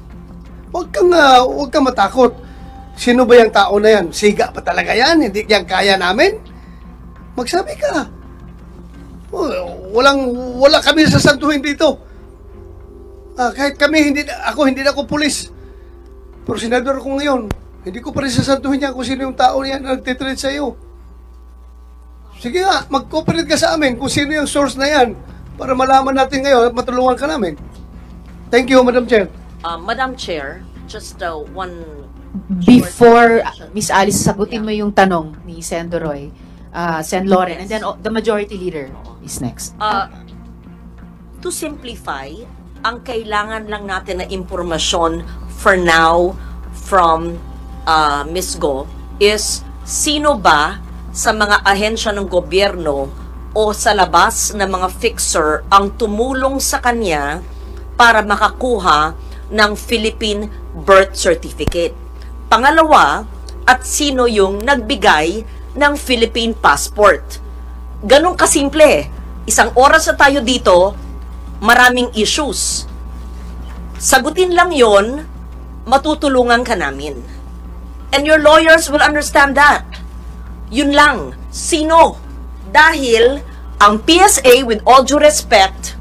Huwag kang matakot. Sino ba yung tao na yan? Siga pa talaga yan? Hindi yan kaya namin? Magsabi ka. Wala kami sasantuhin dito. Kahit kami, hindi na ako pulis. Pero senador ako ngayon. Hindi ko pa rin sasantuhin niya kung sino yung tao niya na nagtitrade sa iyo. Sige nga, mag-cooperate ka sa amin kung sino yung source na yan para malaman natin ngayon at matulungan ka namin. Thank you, Madam Chair. Madam Chair, just one... Before, Miss Alice, sagutin mo yung tanong ni Sen. Doroy, Sen. Loren, and then the majority leader is next. To simplify, ang kailangan lang natin na impormasyon for now from Ms. Go is sino ba sa mga ahensya ng gobyerno o sa labas na mga fixer ang tumulong sa kanya para makakuha ng Philippine birth certificate. Pangalawa, at sino yung nagbigay ng Philippine passport. Ganun kasimple. Isang oras na tayo dito, maraming issues. Sagutin lang yon, matutulungan ka namin. And your lawyers will understand that. Yun lang. Sino? Dahil ang PSA, with all due respect,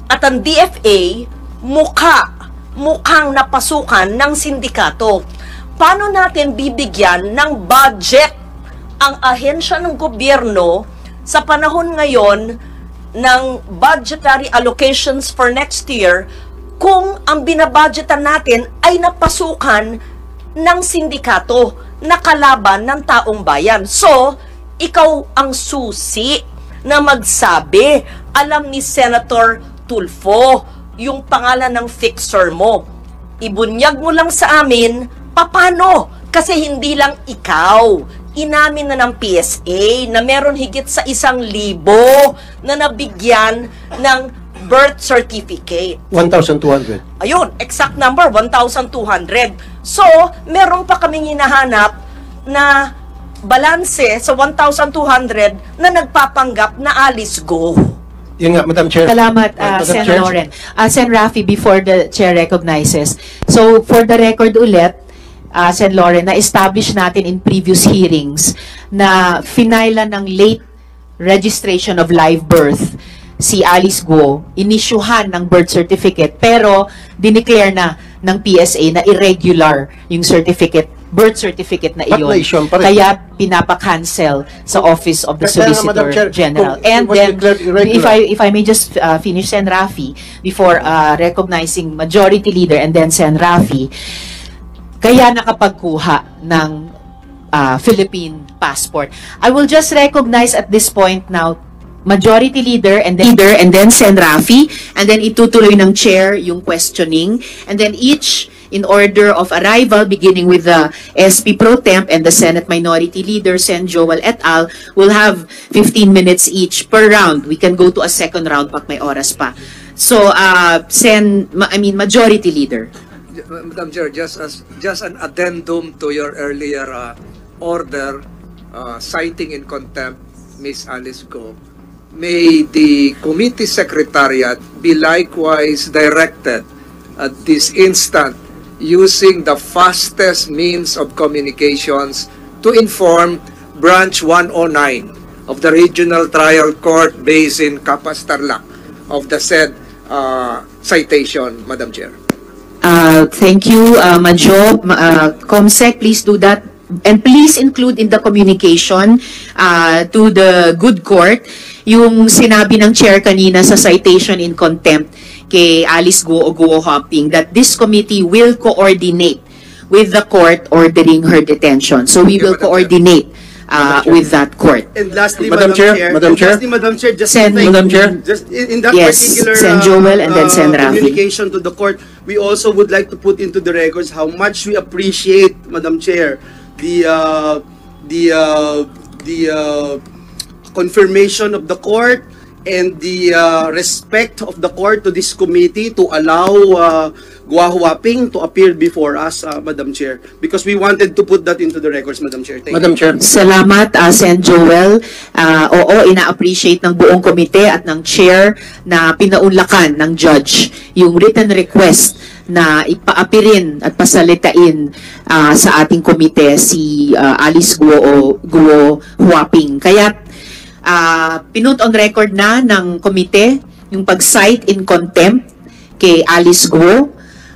at ang DFA, mukhang napasukan ng sindikato. Paano natin bibigyan ng budget ang ahensya ng gobyerno sa panahon ngayon ng budgetary allocations for next year kung ang binabudgetan natin ay napasukan ng sindikato na kalaban ng taong bayan? So, ikaw ang susi na magsabi. Alam ni Senator Tulfo yung pangalan ng fixer mo. Ibunyag mo lang sa amin. Paano? Kasi hindi lang ikaw. Inamin na ng PSA na meron higit sa 1,000 na nabigyan ng birth certificate. 1,200. Ayun, exact number, 1,200. So, meron pa kaming hinahanap na balanse sa 1,200 na nagpapanggap na Alice Go. Yun nga, Madam Chair. Salamat, Madam Sen. Chair. Loren. Sen. Rafi, before the Chair recognizes. So, for the record ulit, Sen. Loren, na-establish natin in previous hearings na finailan ng late registration of live birth si Alice Go, inisyuhan ng birth certificate, pero dineclare na ng PSA na irregular yung birth certificate na iyon. Kaya pinapa-cancel sa Office of the Solicitor General. And then, if I may just finish, Sen. Rafi, before recognizing Majority Leader and then Sen. Rafi, kaya nakapagkuha ng Philippine passport. I will just recognize at this point now Majority Leader and then Sen. Rafi, and then itutuloy ng Chair yung questioning, and then each in order of arrival, beginning with the SP Pro Temp and the Senate Minority Leader, Sen. Joel et al., will have 15 minutes each per round. We can go to a second round pag may oras pa. So, Majority Leader. Madam Chair, just an addendum to your earlier order citing in contempt Ms. Alice Go. May the committee secretariat be likewise directed at this instant using the fastest means of communications to inform Branch 109 of the Regional Trial Court based in Capas, Tarlac of the said citation, Madam Chair. Thank you, Majo. Comsec, please do that. And please include in the communication to the good court yung sinabi ng chair kanina sa citation in contempt kay Alice Guo o Guo Huaping that this committee will coordinate with the court ordering her detention. So we will coordinate with that court. And lastly, Madam Chair, Madam Chair. Lastly, Madam Chair, just Sen- to thank- Madam Chair. just in that Yes, particular Sen Joel and then Sen Rafi. communication to the court, we also would like to put into the records how much we appreciate, Madam Chair, the confirmation of the court and the respect of the court to this committee to allow Guo Huaping to appear before us, Madam Chair, because we wanted to put that into the records, Madam Chair. Thank you. Chair. Salamat, Sen Joel. Oo, ina-appreciate ng buong komite at ng chair na pinaunlakan ng judge yung written request na ipaapirin at pasalitain sa ating komite si Alice Guo Huaping. Kaya pinut on record na ng komite yung pag-cite in contempt kay Alice Guo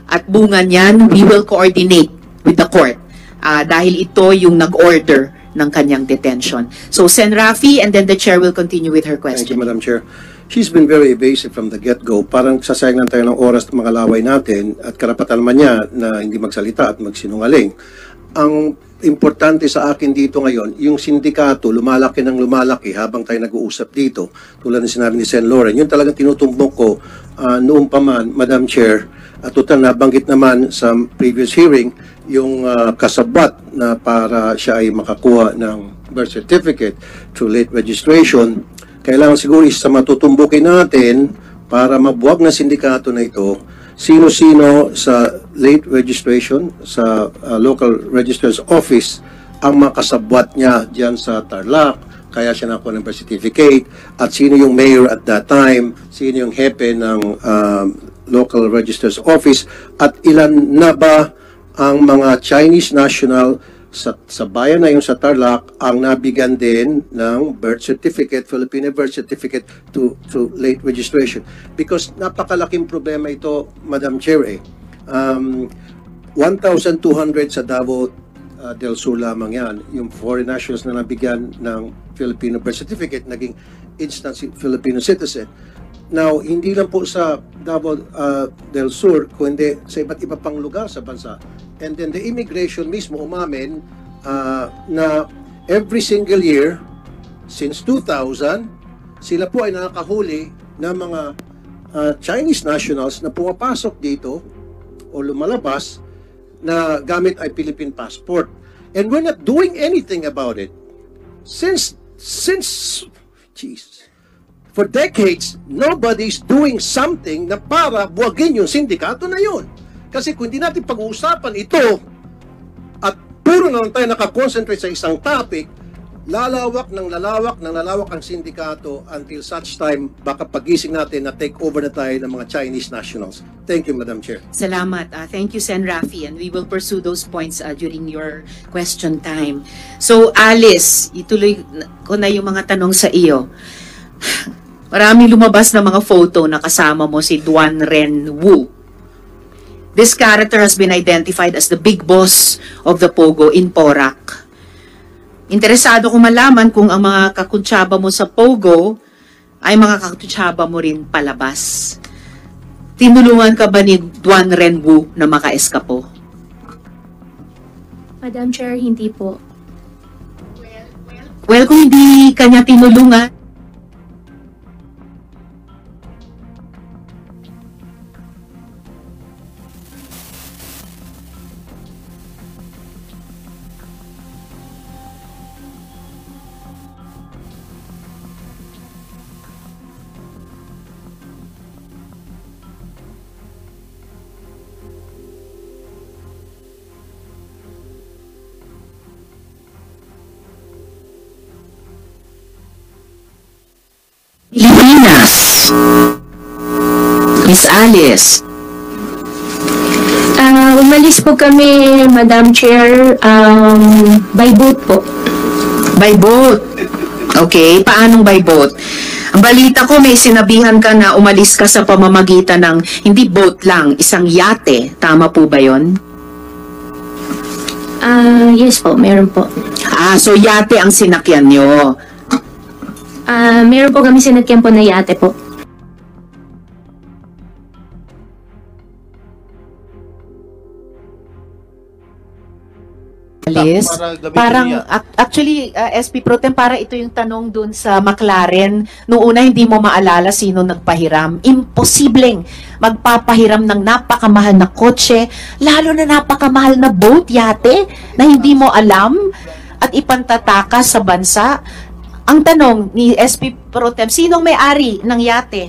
at bunga niyan, we will coordinate with the court dahil ito yung nag-order ng kanyang detention. So, Sen Rafi, and then the chair will continue with her Thank you, question. Madam Chair. She's been very evasive from the get-go. Parang sasayang lang tayo ng oras ng mga laway natin at karapatan naman niya na hindi magsalita at magsinungaling. Ang importante sa akin dito ngayon, yung sindikato lumalaki ng lumalaki habang tayo nag-uusap dito. Tulad ng sinabi ni Sen Lauren, yun talagang tinutumbok ko noong pa man, Madam Chair. At total nabanggit naman sa previous hearing, yung kasabwat na para siya ay makakuha ng birth certificate through late registration. Kailangan siguro isa matutumbukin natin para mabuwag na sindikato na ito, sino-sino sa late registration, sa local registrar's office, ang makasabwat niya dyan sa Tarlac, kaya siya nakuha ng birth certificate, at sino yung mayor at that time, sino yung hepe ng local registrar's office, at ilan na ba ang mga Chinese national sa bayan na yung sa Tarlac ang nabigyan din ng birth certificate, Filipino birth certificate to late registration. Because napakalaking problema ito, Madam Chair. 1,200 sa Davao del Sur lamang yan. Yung foreign nationals na nabigyan ng Filipino birth certificate, naging instant Filipino citizen. Now, hindi lang po sa Davao del Sur, kundi sa iba't iba pang lugar sa bansa. And then the immigration mismo umamin na every single year, since 2000, sila po ay nakakahuli ng mga Chinese nationals na pumapasok dito o lumalabas na gamit ay Philippine passport. And we're not doing anything about it. Since for decades, nobody's doing something na para buwagin yung sindikato na yun. Kasi kung hindi natin pag-uusapan ito at puro na lang tayo nakakonsentrate sa isang topic, lalawak ang sindikato until such time baka pagising natin na take over na tayo ng mga Chinese nationals. Thank you, Madam Chair. Salamat. Thank you, Sen Rafi, and we will pursue those points during your question time. So, Alice, ituloy ko na yung mga tanong sa iyo. Maraming lumabas na mga photo na kasama mo si Duan Ren Wu. This character has been identified as the big boss of the Pogo in Porac. Interesado ko malaman kung ang mga kakuntsaba mo sa Pogo ay mga kakuntsaba mo rin palabas. Tinulungan ka ba ni Duan Ren Wu na maka-eskapo? Madam Chair, hindi po. Well, kung hindi kanya tinulungan, Pilipinas. Miss Alice. Umalis po kami, Madam Chair, by boat po. By boat. Okay, paanong by boat? Ang balita ko may sinabihan ka na umalis ka sa pamamagitan ng hindi boat lang, isang yate. Tama po ba yon? Yes po, meron po. So yate ang sinakyan nyo. Meron po kami sinakyan po na yate po. Alice, parang actually SP Pro Tem, para ito yung tanong dun sa McLaren. Noong una hindi mo maalala sino nagpahiram. Imposibleng magpapahiram ng napakamahal na kotse, lalo na napakamahal na boat, yate, na hindi mo alam at ipantatakas sa bansa. Ang tanong ni SP Pro Tem, sinong may-ari ng yate?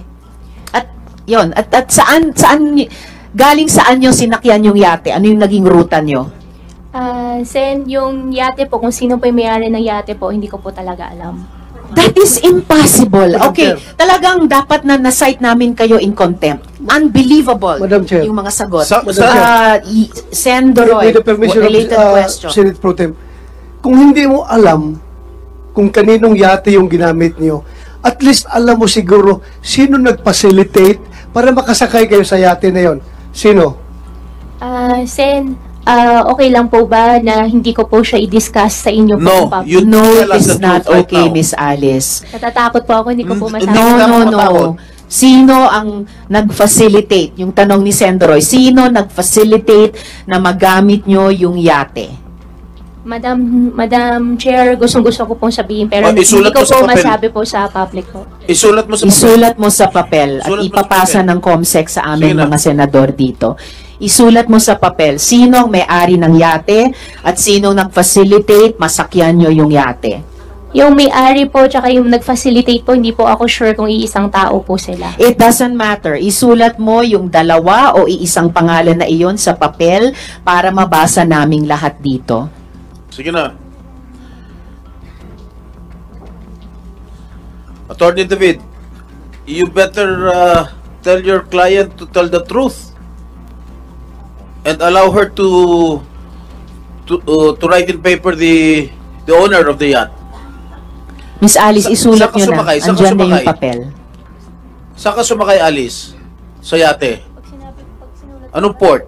At yon, at saan galing saan yung sinakyan yung yate? Ano yung naging ruta nyo? Sen, yung yate po, kung sino po yung may-ari ng yate po, hindi ko po talaga alam. That is impossible. Okay, talagang dapat na na-cite namin kayo in contempt. Unbelievable Madam Chair. yung mga sagot. With Sen. Doroy, the permission related of question. Senate Pro Tem, kung hindi mo alam kung kaninong yate yung ginamit niyo, at least alam mo siguro sino nag-facilitate para makasakay kayo sa yate na yon. Sino? Sen, okay lang po ba na hindi ko po siya i-discuss sa inyo po? No, Papa? you No, tell us it's the not truth right okay, now. Miss Alice. Natatakot po ako, hindi ko po masabi. No. Sino ang nag-facilitate? Yung tanong ni Sendroy, sino nag-facilitate na magamit nyo yung yate? Madam Chair, gustong-gusto ko pong sabihin, pero hindi isulat ko mo sa po papel. masabi po sa public po. Isulat mo sa Isulat mo sa papel at Isulat mo sa ipapasa papel. ng COMSEC sa aming Sige na. mga senador dito. Isulat mo sa papel sino ang may-ari ng yate at sino nag-facilitate masakyan nyo yung yate. Yung may-ari po, tsaka yung nag-facilitate po, hindi po ako sure kung iisang tao po sila. It doesn't matter. Isulat mo yung dalawa o iisang pangalan na iyon sa papel para mabasa naming lahat dito. Sige na. Attorney David, you better tell your client to tell the truth and allow her to write in paper the owner of the yacht. Miss Alice, isulat Saan ka nyo na. sumakay? Saan ka Andyan na yung sumakay? papel. Saan ka sumakay, Alice? Sa yate? Anong port?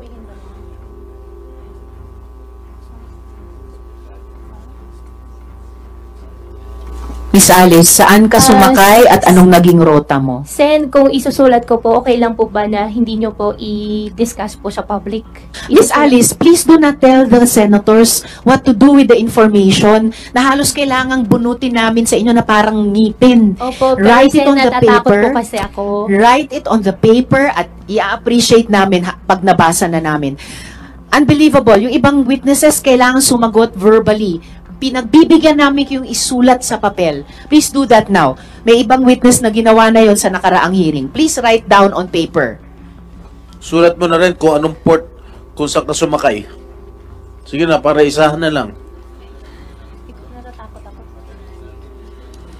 Miss Alice, saan ka sumakay at anong naging rota mo? Sen, kung isusulat ko po, okay lang po ba na hindi nyo po i-discuss po sa public? Miss Alice, please do not tell the senators what to do with the information na halos kailangang bunutin namin sa inyo na parang ngipin. Opo, pero Write it Sen, on the natatakot paper. po kasi ako. Write it on the paper at i-appreciate namin pag nabasa na namin. Unbelievable. Yung ibang witnesses kailangan sumagot verbally. Pinagbibigyan namin yung isulat sa papel. Please do that now. May ibang witness na ginawa na yon sa nakaraang hearing. Please write down on paper. Sulat mo na rin kung anong port kung saan ka sumakay. Sige na, para isahan na lang.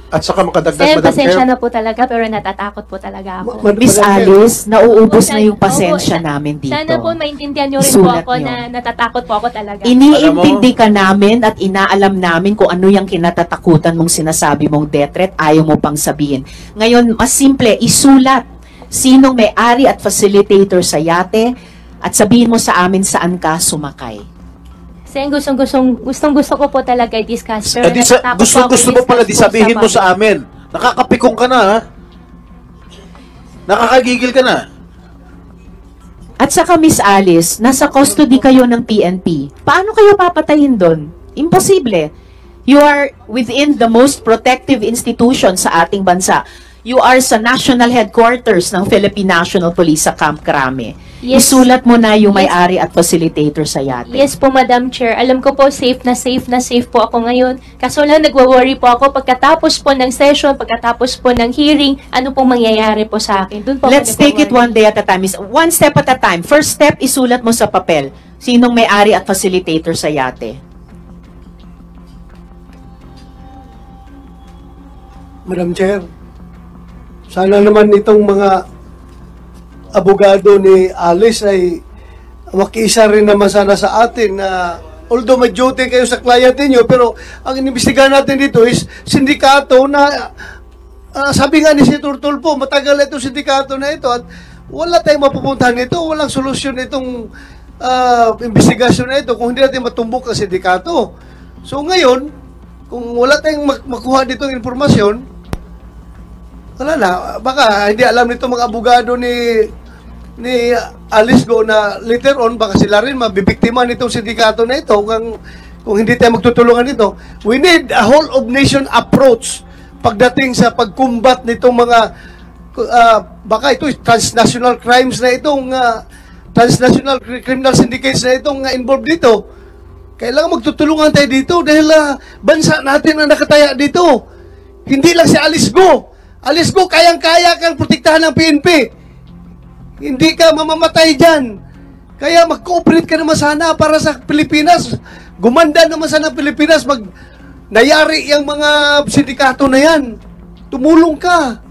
At saka makadagdag, Sen, Madam pasensya Chair. na po talaga, pero natatakot po talaga ako. Miss Madam Chair. Alice, nauubos Opo, na yung opo, pasensya sa- namin dito. Sana po maintindihan nyo rin Isulat po ako nyo. na natatakot po ako talaga. Iniintindi ka namin at inaalam namin kung ano yung kinatatakutan mong sinasabi mong death threat, ayaw mo pang sabihin. Ngayon, mas simple, isulat sinong may-ari at facilitator sa yate at sabihin mo sa amin saan ka sumakay. Sen, gustong-gusto ko po talaga i-discuss. Pero natatakot po ako Gusto mo pala, di i-discuss po sabihin mo public. sa amin. Nakakapikong ka na, ha? Nakakagigil ka na. At saka Miss Alice, nasa custody kayo ng PNP. Paano kayo papatayin doon? Imposible. You are within the most protective institution sa ating bansa. You are sa national headquarters ng Philippine National Police sa Camp Crame. Yes. Isulat mo na yung Yes. may-ari at facilitator sa yate. Yes po, Madam Chair. Alam ko po, safe na safe po ako ngayon. Kaso lang, nagwa-worry po ako pagkatapos po ng session, pagkatapos po ng hearing, ano pong mangyayari po sa akin. Doon po Let's ako take it nagwa-worry. one day at a time. One step at a time. First step, isulat mo sa papel. Sinong may-ari at facilitator sa yate? Madam Chair, sana naman itong mga abogado ni Alice ay makiisa rin naman sana sa atin na although may duty kayo sa client niyo, pero ang inimbestigahan natin dito is sindikato na sabi nga ni Senator Tulfo, matagal na itong sindikato na ito at wala tayong mapupuntahan nito, walang solusyon itong investigasyon na ito kung hindi natin matumbok ang sindikato. So ngayon, kung wala tayong makuha ditong informasyon, wala na. Baka hindi alam nito mga abogado ni Alice Go na later on baka sila rin mabibiktima nitong sindikato na ito kung hindi tayo magtutulungan nito. We need a whole of nation approach pagdating sa pagkumbat nitong mga baka ito transnational crimes na itong transnational criminal syndicates na itong involved dito. Kailangan magtutulungan tayo dito dahil bansa natin ang nakataya dito. Hindi lang si Alice Go. Alice Go, kayang-kaya kang protektahan ng PNP. Hindi ka mamamatay dyan. Kaya mag-cooperate ka naman sana para sa Pilipinas. Gumanda naman sana Pilipinas. Nayari yung mga sindikato na yan. Tumulong ka.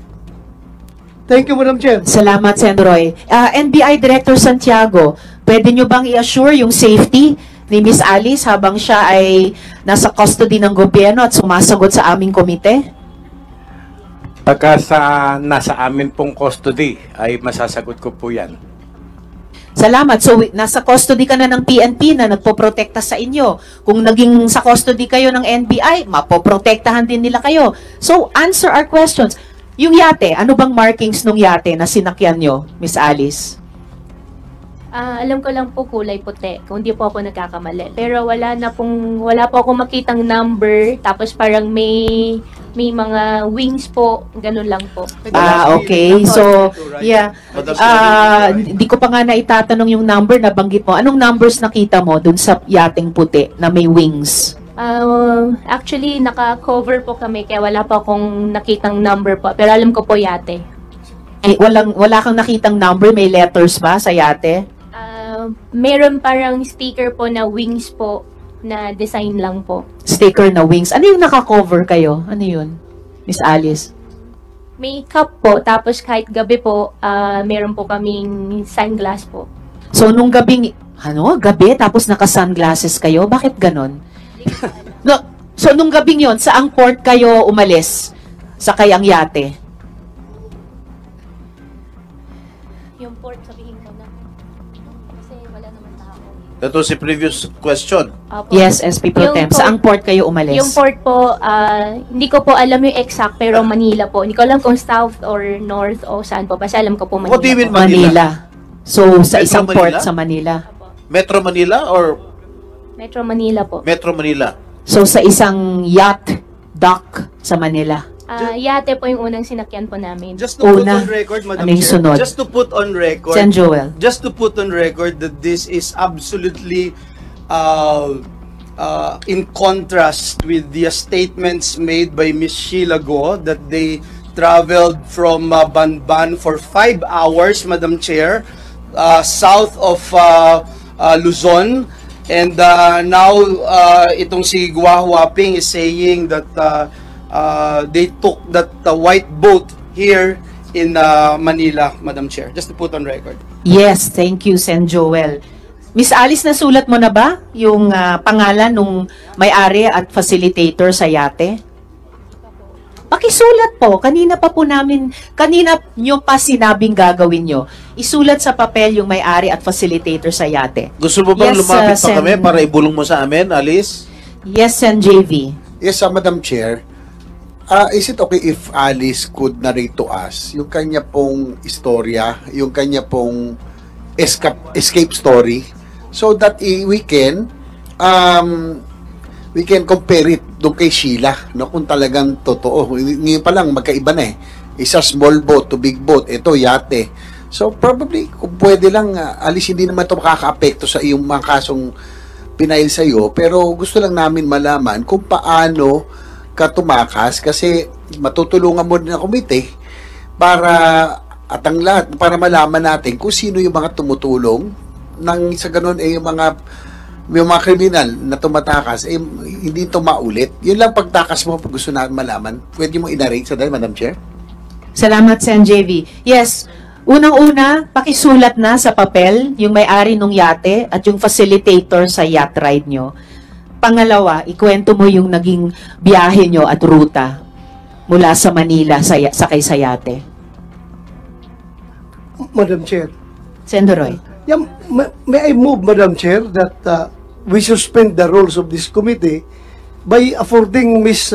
Thank you, Madam Chair. Salamat, Sen. Roy. NBI Director Santiago, pwede nyo bang i-assure yung safety ni Miss Alice habang siya ay nasa custody ng gobyerno at sumasagot sa aming komite? Pagka nasa amin pong custody, ay masasagot ko po yan. Salamat. So, nasa custody ka na ng PNP na nagpoprotekta sa inyo. Kung naging sa custody kayo ng NBI, mapoprotektahan din nila kayo. So, answer our questions. Yung yate, ano bang markings nung yate na sinakyan nyo, Miss Alice? Alam ko lang po kulay puti, kung di po ako nagkakamali. Pero wala po ako makitang number, tapos parang may mga wings po, ganun lang po. Okay. So, yeah. Hindi ko pa nga naitatanong yung number na banggit mo. Anong numbers nakita mo dun sa yating puti na may wings? Actually, naka-cover po kami, kaya wala po akong nakitang number po. Pero alam ko po yate. Wala kang nakitang number, may letters ba sa yate? Meron parang sticker po na wings po, na design lang po. Sticker na wings. Ano yung naka-cover kayo? Ano yun, Miss Alice? May cup po, tapos kahit gabi po, meron po kaming sunglass po. So, nung gabi, tapos naka-sunglasses kayo? Bakit ganon? So, nung gabing yon, saang port kayo umalis? Sa kayang yate? Yung port, sabihin ko na. Kasi wala naman tao. That was the previous question. Yes, SP Pro Tem. Saang port kayo umalis? Yung port po, hindi ko po alam yung exact, pero Manila po. Hindi ko alam kung south or north o saan po. Basta alam ko po Manila. What do you mean po. Manila? So, sa Metro isang Manila? port sa Manila. Metro Manila or Metro Manila po. Metro Manila? So, sa isang yacht dock sa Manila. Yate po yung unang sinakyan po namin. Just to put Una. on record, Madam Ano yung Chair, sunod? just to put on record, Sen. Joel. just to put on record that this is absolutely in contrast with the statements made by Ms. Sheila Go that they traveled from Banban for 5 hours, Madam Chair, south of Luzon. And now, itong si Gua Huaping is saying that they took that white boat here in Manila, Madam Chair. Just to put on record. Yes, thank you, Sen. Joel. Miss Alice, nasulat mo na ba yung pangalan nung may-ari at facilitator sa yate? Pakisulat po. Kanina nyo pa sinabing gagawin nyo. Isulat sa papel yung may-ari at facilitator sa yate. Gusto mo bang Yes, lumapit pa Sen. kami para ibulong mo sa amin, Alice? Yes, Sen. JV. Yes, Madam Chair. Is it okay if Alice could narrate to us yung kanya pong istorya, yung kanya pong escape story, so that we can compare it doon kay Sheila, no, kung talagang totoo. Ngayon pa lang magkaiba na eh. Isa small boat to big boat, ito yate. So probably kung pwede lang, Alice, hindi naman ito makaka-apekto sa iyong mga kasong pinail sa iyo, pero gusto lang namin malaman kung paano ka tumakas, kasi matutulungan mo din ang komite para at ang lahat, para malaman natin kung sino yung mga tumutulong nang sa ganun yung mga kriminal na tumatakas hindi ito maulit. Yun lang pagtakas mo, pag gusto natin malaman. Pwede mo i-narrate sa dahil, Madam Chair? Salamat, Sen. JV. Yes, Unang-una, pakisulat na sa papel yung may-ari ng yate at yung facilitator sa yacht ride nyo. Pangalawa, ikwento mo yung naging biyahe nyo at ruta mula sa Manila sakay sa yate. Madam Chair. Senator Roy. Yeah, may I move, Madam Chair, that we suspend the rules of this committee by affording Miss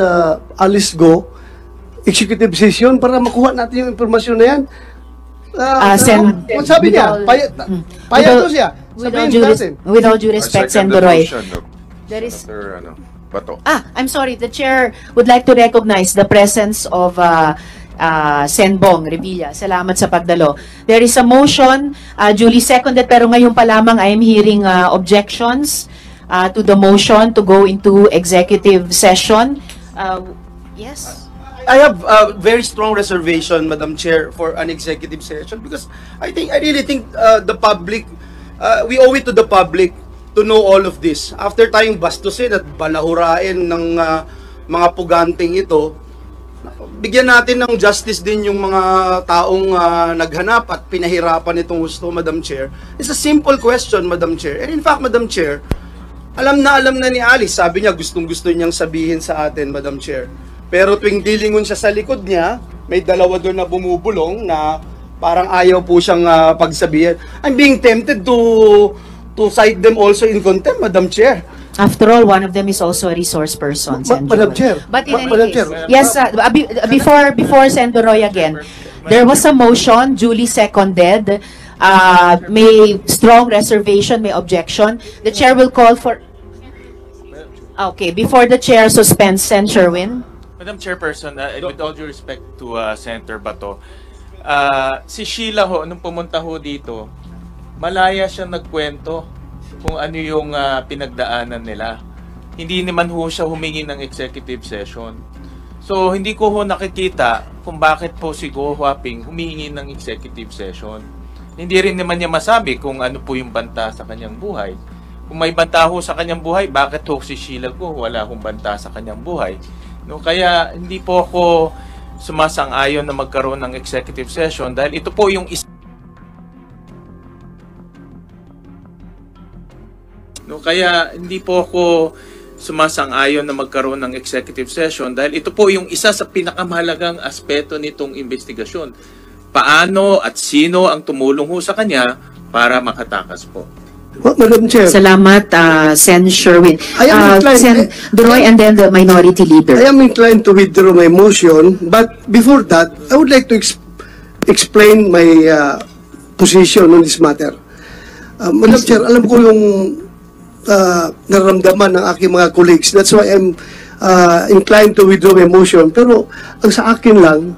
Alice Go executive session para makuha natin yung informasyon na yan. Sabi niya, payag to siya. With all due respect, Senator Roy. There is... Bato. I'm sorry. The chair would like to recognize the presence of Senbong Revilla. Salamat sa pagdalo. There is a motion, duly seconded, pero ngayon pa lamang I am hearing objections to the motion to go into executive session. Yes? I have a very strong reservation, Madam Chair, for an executive session because I really think the public, we owe it to the public to know all of this. After tayong bastusin at balahurain ng mga puganting ito, bigyan natin ng justice din yung mga taong naghanap at pinahirapan itong gusto, Madam Chair. It's a simple question, Madam Chair. And in fact, Madam Chair, alam na ni Alice, sabi niya gustong-gusto niyang sabihin sa atin, Madam Chair. Pero tuwing dilingon siya sa likod niya, may dalawa doon na bumubulong na parang ayaw po siyang pagsabihin. I'm being tempted to cite them also in contempt, Madam Chair. After all, one of them is also a resource person. Madam Chair. But in any case, yes, before Senator Roy again, there was a motion, duly seconded, may strong reservation, may objection. The chair will call for... Okay, before the chair suspends, Sen. Sherwin. Madam Chairperson, with all due respect to Senator Bato, si Sheila ho, nung pumunta ho dito, malaya siya nagkwento kung ano yung pinagdaanan nila. Hindi naman ho siya humingi ng executive session. So, hindi ko ho nakikita kung bakit po si Go Huaping humingi ng executive session. Hindi rin naman niya masabi kung ano po yung banta sa kanyang buhay. Kung may banta ho sa kanyang buhay, bakit ho si Sheila Go wala hong banta sa kanyang buhay? No, kaya hindi po ako sumasang-ayon na magkaroon ng executive session dahil ito po yung kaya hindi po ako sumasang-ayon na magkaroon ng executive session dahil ito po yung isa sa pinakamahalagang aspeto nitong investigasyon. Paano at sino ang tumulong ho sa kanya para makatakas po. Madam Chair. Salamat, Sen. Sherwin. Sen. Duroy and then the minority leader. I am inclined to withdraw my motion, but before that, I would like to explain my position on this matter. Madam Chair, alam ko yung naramdaman ng aking mga colleagues. That's why I'm inclined to withdraw my motion. Pero ang sa akin lang,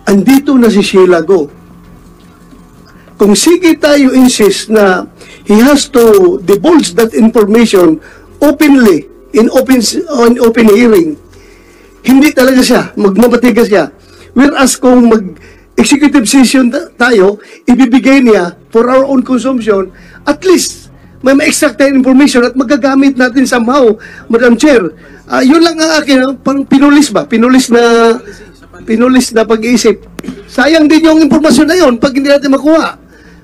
andito na si Sheila Go. Kung sige tayo insist na he has to divulge that information openly, in open hearing, hindi talaga siya, magmamatigas siya. Whereas kung mag-executive session tayo, ibibigay niya for our own consumption, at least may ma-extract tayo information at magagamit natin somehow, Madam Chair. Yun lang ang akin, pang pinulis ba? Pinulis na pag-iisip. Sayang din yung informasyon na yun pag hindi natin makuha.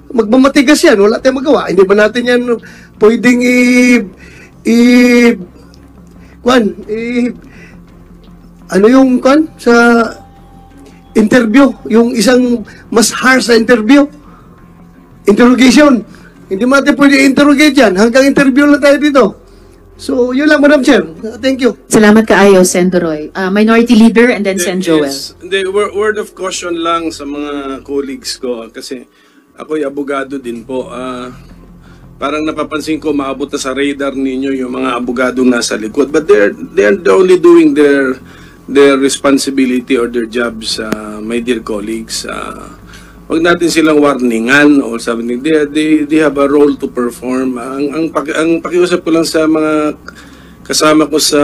Magmamatigas yan, wala tayong magawa. Hindi ba natin yan pwedeng ano yung sa interview, yung isang mas harsh na interview, interrogation. Hindi mo natin pwede interrogate yan. Hanggang interview lang tayo dito. So, yun lang, Madam Chair. Thank you. Salamat kaayo, Sen. Duroy. Minority Leader and then Sen. Joel. The word of caution lang sa mga colleagues ko kasi ako'y abogado din po. Parang napapansin ko maabot na sa radar ninyo yung mga abogado nasa likod. But they're only doing their responsibility or their jobs, my dear colleagues. Wag natin silang warningan or something. They have a role to perform. Ang pakiusap ko lang sa mga kasama ko sa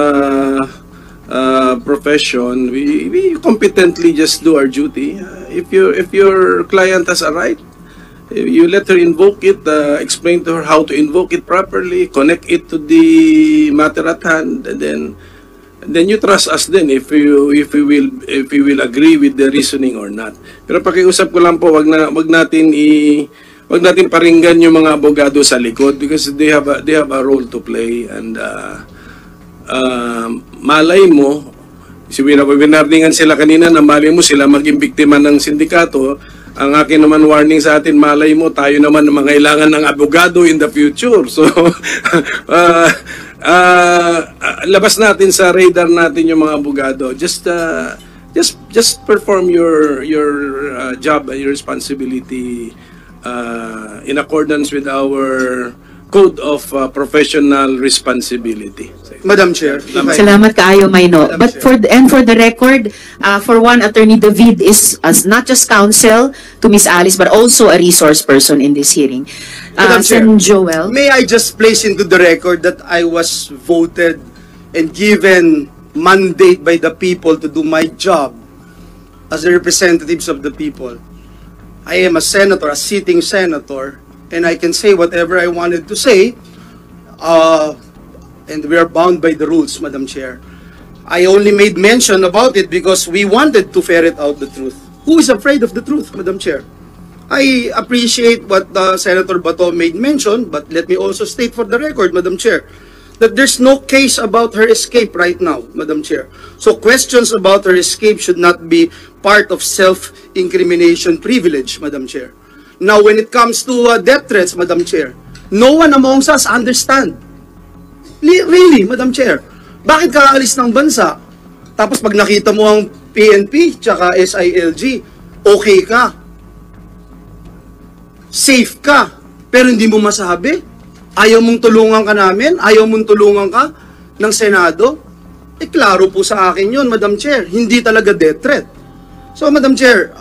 profession, we competently just do our duty. If your client has a right, you let her invoke it, explain to her how to invoke it properly, connect it to the matter at hand, and then then you trust us then if we will agree with the reasoning or not. Pero pakiusap ko lang po, wag natin paringgan yung mga abogado sa likod because they have a role to play, and malay mo, winarningan sila kanina na malay mo sila maging biktima ng sindikato. Ang akin naman warning sa atin, malay mo tayo naman ang mangailangan ng abogado in the future. So labas natin sa radar natin yung mga abogado. Just perform your job and your responsibility in accordance with our code of professional responsibility. Madam Chair. Salamat kaayo, Mayno. But for the record, for one, Attorney David is as not just counsel to Miss Alice but also a resource person in this hearing. Madam Chair, Sen. Joel. may I just place into the record that I was voted and given mandate by the people to do my job as the representatives of the people. I am a senator, a sitting senator, and I can say whatever I wanted to say, and we are bound by the rules, Madam Chair. I only made mention about it because we wanted to ferret out the truth. Who is afraid of the truth, Madam Chair? I appreciate what Senator Bato made mention, but let me also state for the record, Madam Chair, that there's no case about her escape right now, Madam Chair. So questions about her escape should not be part of self-incrimination privilege, Madam Chair. Now, when it comes to death threats, Madam Chair, no one amongst us understand. Really, Madam Chair, bakit ka aalis ng bansa? Tapos pag nakita mo ang PNP tsaka SILG, okay ka. Safe ka. Pero hindi mo masabi. Ayaw mong tulungan ka namin? Ayaw mong tulungan ka ng Senado? Klaro po sa akin yun, Madam Chair. Hindi talaga death threat. So, Madam Chair,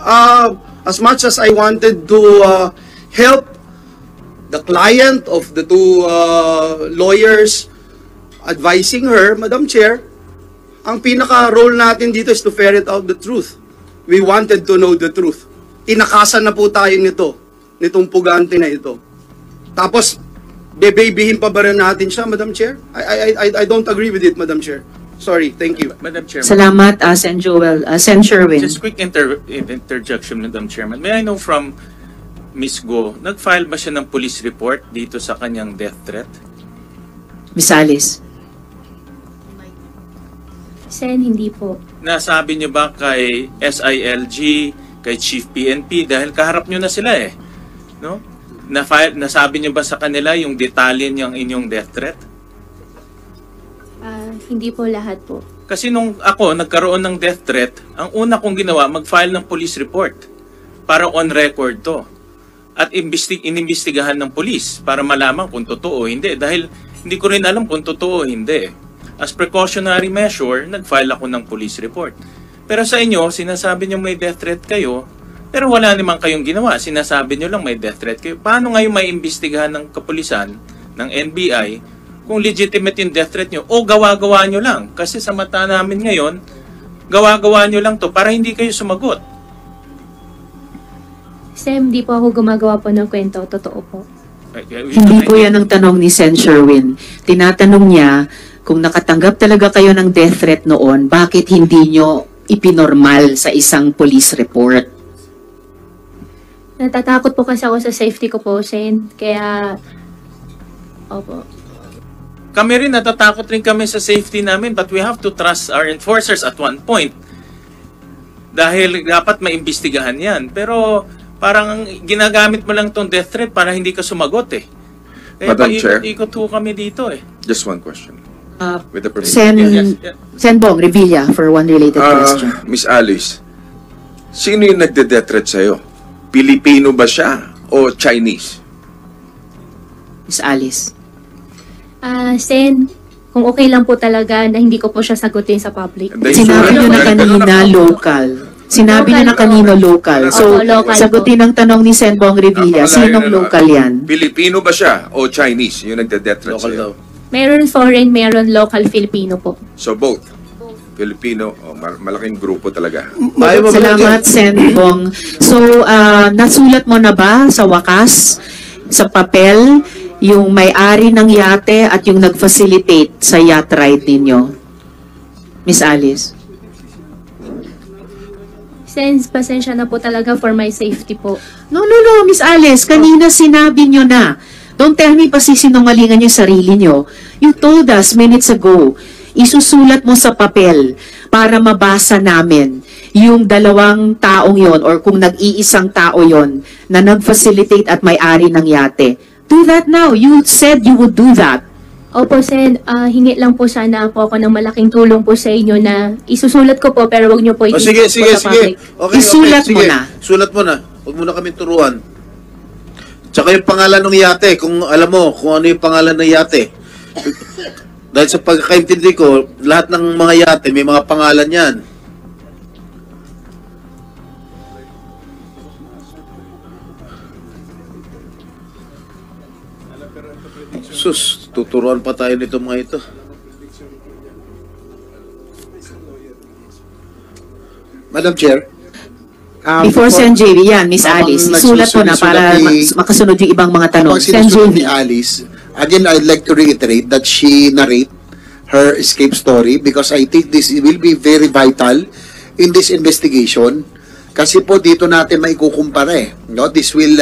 as much as I wanted to help the client of the two lawyers advising her, Madam Chair, ang pinaka-role natin dito is to ferret out the truth. We wanted to know the truth. Inakasan na po tayo nitong pugante na ito. Tapos, bebabyhin pa ba rin natin siya, Madam Chair? I don't agree with it, Madam Chair. Sorry, thank you. Madam Chairman. Salamat, Sen. Joel. Sen. Sherwin. Just quick interjection, Madam Chairman. May I know from Ms. Go, nag-file ba siya ng police report dito sa kanyang death threat? Miss Alice. Sen, hindi po. Nasabi niyo ba kay SILG, kay Chief PNP, dahil kaharap niyo na sila eh, no? Nasabi niyo ba sa kanila yung detalye niyang inyong death threat? Hindi po lahat po. Kasi nung ako nagkaroon ng death threat, ang una kong ginawa, mag-file ng police report para on record to. At inimbestigahan ng police para malaman kung totoo o hindi. Dahil hindi ko rin alam kung totoo o hindi. As precautionary measure, nag-file ako ng police report. Pero sa inyo, sinasabi niyo may death threat kayo, pero wala naman kayong ginawa. Sinasabi niyo lang may death threat kayo. Paano ngayon may imbestigahan ng kapulisan, ng NBI, kung legitimate yung death threat nyo, o gawa-gawa nyo lang? Kasi sa mata namin ngayon, gawa-gawa nyo lang to para hindi kayo sumagot. Sem, di po ako gumagawa po ng kwento. Totoo po. Hindi po yan ang tanong ni Sen. Sherwin. Tinatanong niya, kung nakatanggap talaga kayo ng death threat noon, bakit hindi nyo ipinormal sa isang police report? Natatakot po kasi ako sa safety ko po, Sen. Kaya, opo. Kami rin, natatakot rin kami sa safety namin, but we have to trust our enforcers at one point. Dahil dapat maimbestigahan yan. Pero parang ginagamit mo lang tong death threat para hindi ka sumagot eh. Kaya Madam Chair, ikot ho kami dito eh. just one question. With the permission. Sen Bong Revilla for one related question. Miss Alice, sino yung nagde-death threat sa'yo? Pilipino ba siya o Chinese? Miss Alice. Sen, kung okay lang po talaga na hindi ko po siya sagutin sa public. Sinabi nyo na kanina local. Sinabi nyo na kanina local. So, local sagutin ang tanong ni Sen Bong Revilla. Sinong local yan? Pilipino ba siya o Chinese yung nagde-death threat sa'yo? Meron foreign, meron local Filipino po. So both? Filipino, malaking grupo talaga. Salamat, Sen Bong. So, nasulat mo na ba sa wakas, sa papel, yung may-ari ng yate at yung nag-facilitate sa yacht ride ninyo? Miss Alice? Sense, pasensya na po talaga for my safety po. No, Miss Alice. Kanina sinabi nyo na. Don't tell me pasisinungalingan yung sarili nyo. You told us minutes ago, isusulat mo sa papel para mabasa namin yung dalawang taong yon or kung nag-iisang tao yon na nag-facilitate at may-ari ng yate. Do that now. You said you would do that. Opo, Sen, hingi lang po sana po ako ng malaking tulong po sa inyo na isusulat ko po pero wag nyo po Sige. Okay, Isulat mo sige. na. Sulat mo na. Huwag mo na kami turuan. Tsaka yung pangalan ng yate, kung alam mo kung ano yung pangalan ng yate. Dahil sa pagkakaintindi ko, lahat ng mga yate, may mga pangalan yan. Sus, tuturuan pa tayo nito mga ito. Madam Chair, Before Sen. JV, yan, Miss Alice. Isulat mo na para makasunod yung ibang mga tanong. Habang Sen. sinusunod JV. ni Alice, again, I'd like to reiterate that she narrate her escape story because I think this will be very vital in this investigation. Kasi po dito natin maikukumpara eh. No? This will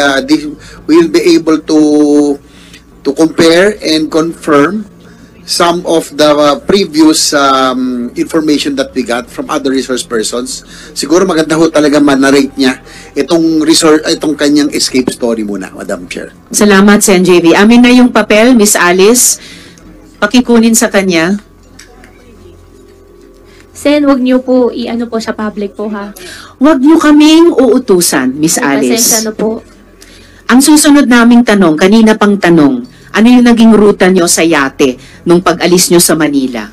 be able to compare and confirm some of the previous information that we got from other resource persons. Siguro maganda ho talaga man-narrate niya itong kanyang escape story muna, Madam Chair. Salamat, Sen. JV. Amin na yung papel, Miss Alice. Pakikunin sa kanya. Sen, wag niyo po i-ano po sa public po ha. Huwag niyo kaming uutusan, Miss Alice. Pasensya na po. Ang susunod naming tanong, kanina pang tanong, ano yung naging ruta nyo sa yate nung pag-alis nyo sa Manila?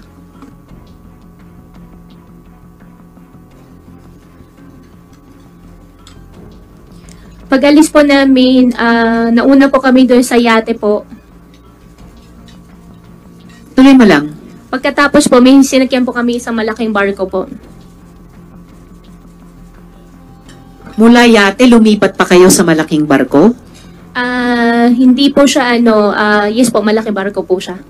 Pag-alis po namin, nauna po kami doon sa yate po. Tuloy mo lang. Pagkatapos po, may sinakyan po kami isang malaking barko po. Mula yate, lumipat pa kayo sa malaking barko? Hindi po siya yes po, malaking barko po siya.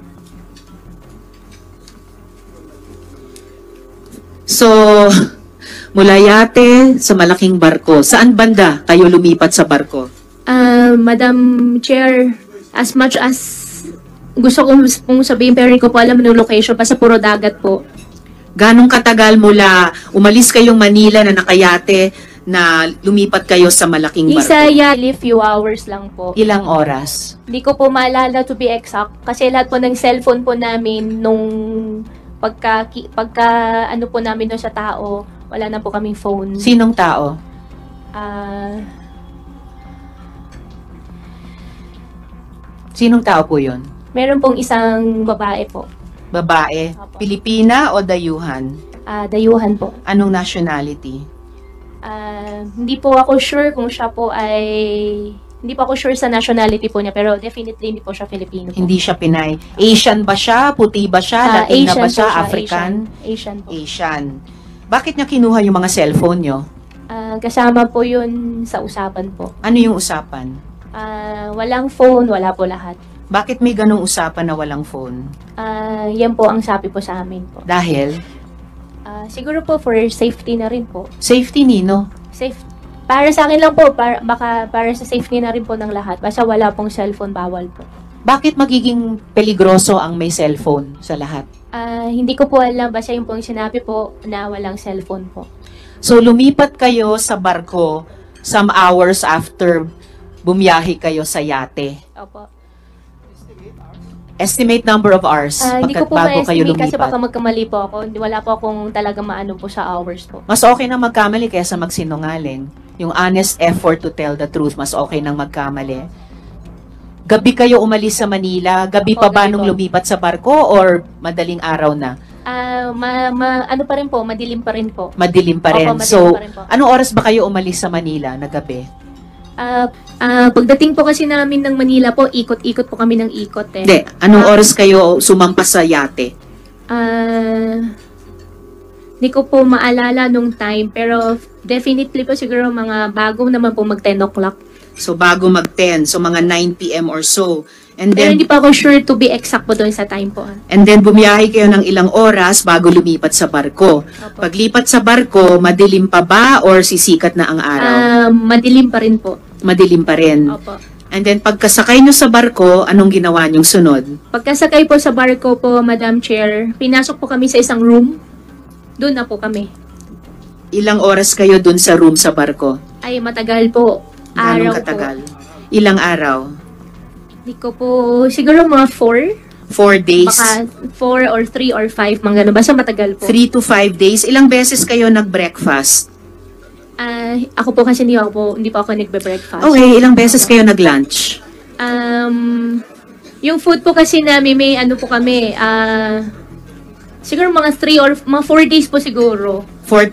So, mula yate sa malaking barko, saan banda kayo lumipat sa barko? Madam Chair, as much as gusto kong sabihin pero hindi ko po alam yung location, basta puro dagat po. Ganong katagal mula umalis kayong Manila na nakayate na lumipat kayo sa malaking barko? Isaya, few hours lang po. Ilang oras? Hindi ko po maalala to be exact kasi lahat po ng cellphone po namin nung pagka ano po namin doon sa tao, wala na po kaming phone. Sinong tao? Sinong tao po yun? Meron pong isang babae po. Babae? Opo. Pilipina o dayuhan? Dayuhan po. Anong nationality? Hindi po ako sure kung siya po ay... Hindi po ako sure sa nationality po niya, pero definitely hindi po siya Filipino po. Hindi siya Pinay. Asian ba siya? Puti ba siya? Latina Asian ba siya? po siya, African? Asian po. Asian. Bakit niya kinuha yung mga cellphone niyo? Kasama po yun sa usapan po. Ano yung usapan? Walang phone, wala po lahat. Bakit may ganong usapan na walang phone? Yan po ang sabi po sa amin po. Dahil? Siguro po for safety na rin po. Safety nino? Para sa akin lang po, baka para sa safety na rin po ng lahat. Basta wala pong cellphone, bawal po. Bakit magiging peligroso ang may cellphone sa lahat? Hindi ko po alam, basta yung pong sinabi po na walang cellphone po. So lumipat kayo sa barko some hours after bumiyahe kayo sa yate. Opo. Estimate number of hours Hindi ko po bago kayo ma-estimate kasi lumipat. baka magkamali po ako. Wala po akong talaga maano po sa hours po. Mas okay na magkamali kaysa magsinungaling. Yung honest effort to tell the truth, mas okay nang magkamali. Gabi kayo umalis sa Manila? Gabi pa ba gabi nung po. lumipat sa barko or madaling araw na? Ano pa rin po, madilim pa rin po. Madilim pa rin. Opo, madilim So, pa rin po. anong oras ba kayo umalis sa Manila na gabi? Pagdating po kasi namin ng Manila po, ikot-ikot po kami ng ikot eh. Hindi. Anong oras kayo sumampas sa yate? Hindi ko po maalala nung time, pero definitely po siguro mga bago naman po mag 10 o'clock. So bago mag-10, so mga 9 p.m. or so. And Pero then, hindi pa ako sure to be exact po doon sa time po. and then bumiyahe kayo ng ilang oras bago lumipat sa barko. Opo. Paglipat sa barko, madilim pa ba or sisikat na ang araw? Madilim pa rin po. Madilim pa rin. Opo. And then pagkasakay nyo sa barko, anong ginawa nyong sunod? Pagkasakay po sa barko po, Madam Chair, pinasok po kami sa isang room. Doon na po kami. Ilang oras kayo dun sa room sa barko? Ay, matagal po. Ganong Araw katagal? po. Ilang araw? Hindi ko po, siguro mga 4. 4 days? Baka 4 or 3 or 5, mga ganun. Basta matagal po. 3 to 5 days? Ilang beses kayo nag-breakfast? Ako po kasi hindi po ako nagbe-breakfast. Okay, ilang beses kayo nag-lunch? Yung food po kasi namin, may ano po kami, siguro mga 3 or mga 4 days po siguro.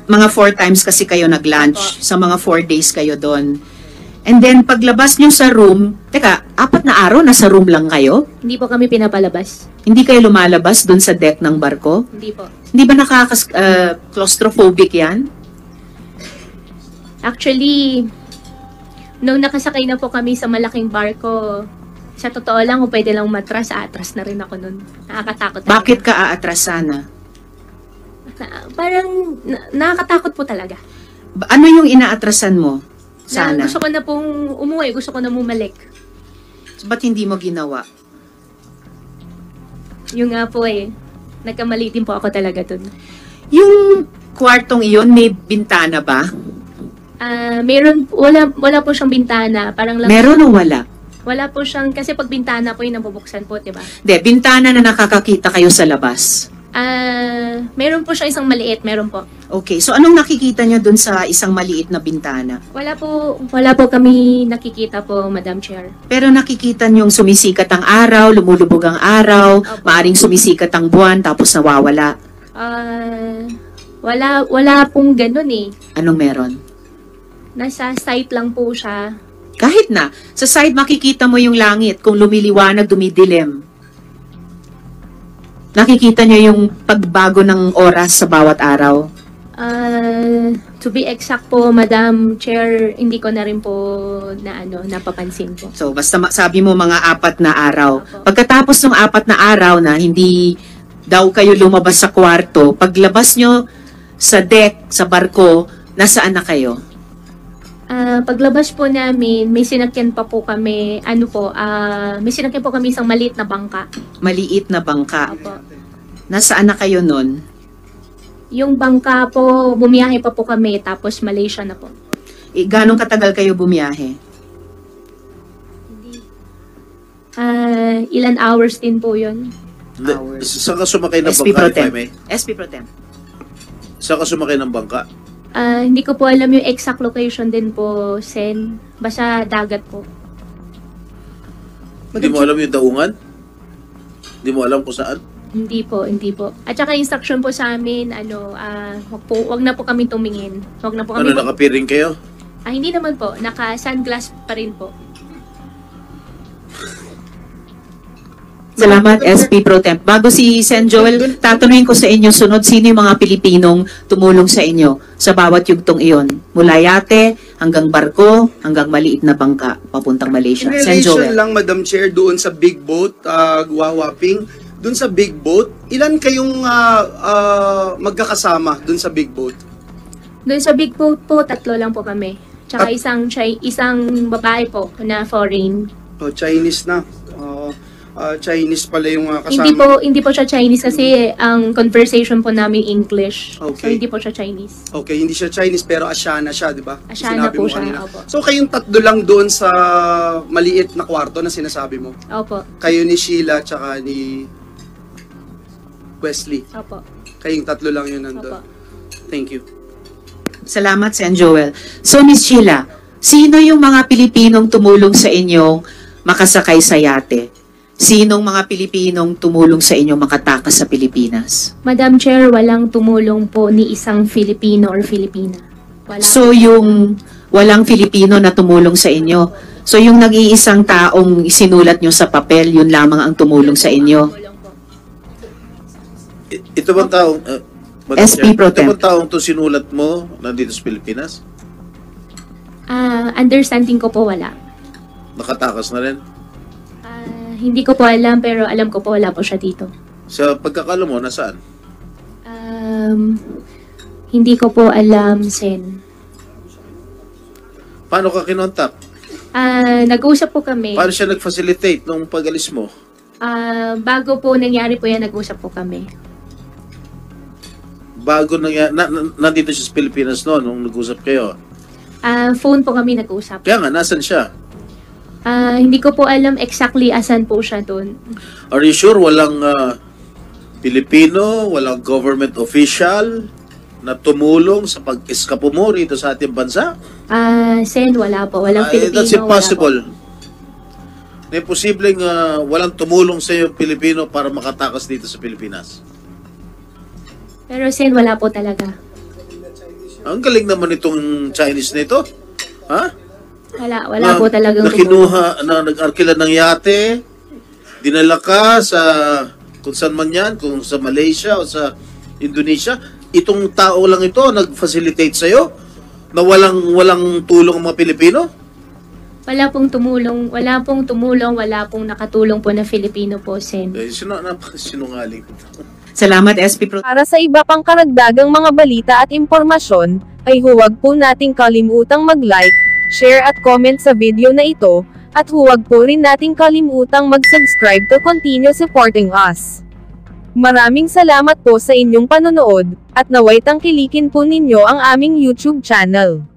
Mga 4 times kasi kayo nag-lunch. Sa mga 4 days kayo doon. And then, paglabas nyo sa room, teka, 4 na araw, nasa room lang kayo? Hindi po kami pinapalabas. Hindi kayo lumalabas doon sa deck ng barko? Hindi po. Hindi ba claustrophobic yan? Actually, nung nakasakay na po kami sa malaking barko, sa totoo lang, kung pwede lang atras na rin ako nun. Nakakatakot. Bakit ka aatras sana? Parang nakakatakot po talaga. Ano yung inaatrasan mo? Sana. Gusto ko na pong umuwi, gusto ko na bumalik. So, ba't hindi mo ginawa? Yung nga po nagkamali din po ako talaga dun. Yung kwartong iyon, may bintana ba? Wala po siyang bintana. Parang lang, Meron o wala? Wala po siyang, kasi pag bintana po yung nabubuksan po, diba? Hindi, bintana na nakakakita kayo sa labas. Meron po siyang isang maliit, meron po. Okay, so anong nakikita niyo dun sa isang maliit na bintana? Wala po kami nakikita po, Madam Chair. Pero nakikita niyong sumisikat ang araw, lumulubog ang araw, maaring sumisikat ang buwan, tapos nawawala. Wala pong ganun eh. Anong meron? Nasa site lang po siya. Kahit na, sa side makikita mo yung langit, kung lumiliwanag, dumidilim. Nakikita niyo yung pagbago ng oras sa bawat araw? To be exact po, Madam Chair, hindi ko na rin po napapansin po. So, basta sabi mo mga 4 na araw. Pagkatapos ng 4 na araw na hindi daw kayo lumabas sa kwarto, paglabas nyo sa deck, sa barko, nasaan na kayo? Paglabas po namin, may sinakyan pa po kami, may sinakyan po kami isang maliit na bangka. Maliit na bangka. Opo. Nasaan na kayo nun? Yung bangka po, bumiyahe pa po kami, tapos Malaysia na po. Ganong katagal kayo bumiyahe? Ilan hours din po yun. Saan ka sumakay ng SP bangka, Pro if I Tem. may? SP Pro Tem. Saan ka sumakay ng bangka? Hindi ko po alam yung exact location din po, Sen. Basta dagat po. Hindi mo alam yung daungan? Hindi mo alam kung saan? Hindi po. At saka instruction po sa amin, wag na po kami tumingin. Wag na po kami. Ano, nakapiring kayo? Hindi naman po. Naka-sunglass pa rin po. Salamat, SP Pro Temp. Bago si Sen Joel, tatanungin ko sa inyo sunod, sino yung mga Pilipinong tumulong sa inyo sa bawat yugtong iyon? Mula yate, hanggang barko, hanggang maliit na bangka, papuntang Malaysia. In Sen relation Joel. lang, Madam Chair, doon sa big boat, Guwawaping, doon sa big boat, ilan kayong magkakasama doon sa big boat? Doon sa big boat po, 3 lang po kami. Tsaka isang babae po na foreign. Chinese na. Chinese pala yung kasama. Hindi po siya Chinese kasi ang conversation po namin English. Okay. So hindi po siya Chinese. Okay, hindi siya Chinese pero Asiana siya, di ba? Asiana Sinabi po mo siya, kanina. opo. So kayong 3 lang doon sa maliit na kwarto na sinasabi mo? Opo. Kayo ni Sheila tsaka ni Wesley? Opo. Kayong 3 lang yun nandun? Opo. Thank you. Salamat, Sen Joel. So, Miss Sheila, sino yung mga Pilipinong tumulong sa inyong makasakay sa yate? Sinong mga Pilipinong tumulong sa inyong makatakas sa Pilipinas? Madam Chair, walang tumulong po ni isang Filipino or Filipina. Wala. So, yung walang Filipino na tumulong sa inyo. So, yung nag-iisang taong sinulat nyo sa papel, yun lamang ang tumulong sa inyo. Ito bang taong... SP Pro Temp. Ito bang taong to sinulat mo nandito sa Pilipinas? Understanding ko po wala. Nakatakas na rin? Hindi ko po alam, pero alam ko po wala po siya dito. Sa pagkakaalam mo, nasaan? Hindi ko po alam, Sen. Paano ka kinontak? Nag-usap po kami. Paano siya nag-facilitate nung pag-alis mo? Bago po nangyari po yan, nag-usap po kami. Bago nandito siya sa Pilipinas noon nung nag-usap kayo? Phone po kami nag-usap. Kaya nga, nasan siya? Hindi ko po alam exactly asan po siya doon. Are you sure walang Pilipino, walang government official na tumulong sa pag-eskapo mo rito sa ating bansa? Sen, wala po. Walang Pilipino. That's impossible. Na posibleng walang tumulong sa iyo Pilipino para makatakas dito sa Pilipinas. Pero Sen, wala po talaga. Ang galing naman itong Chinese na ito. Ha? Wala po talagang kinuha, nag-arkila ng yate, dinala ka sa kung saan man yan, kung sa Malaysia o sa Indonesia. Itong tao lang ito nag-facilitate sa'yo na walang tulong ang mga Pilipino? Wala pong tumulong, wala pong nakatulong po na Filipino po, Sen. Sinungaling. Salamat, SP Pro. Para sa iba pang karagdagang mga balita at impormasyon, ay huwag po nating kalimutang mag-like, share at comment sa video na ito, at huwag po rin nating kalimutang mag-subscribe to continue supporting us. Maraming salamat po sa inyong panonood, at naway tangkilikin po ninyo ang aming YouTube channel.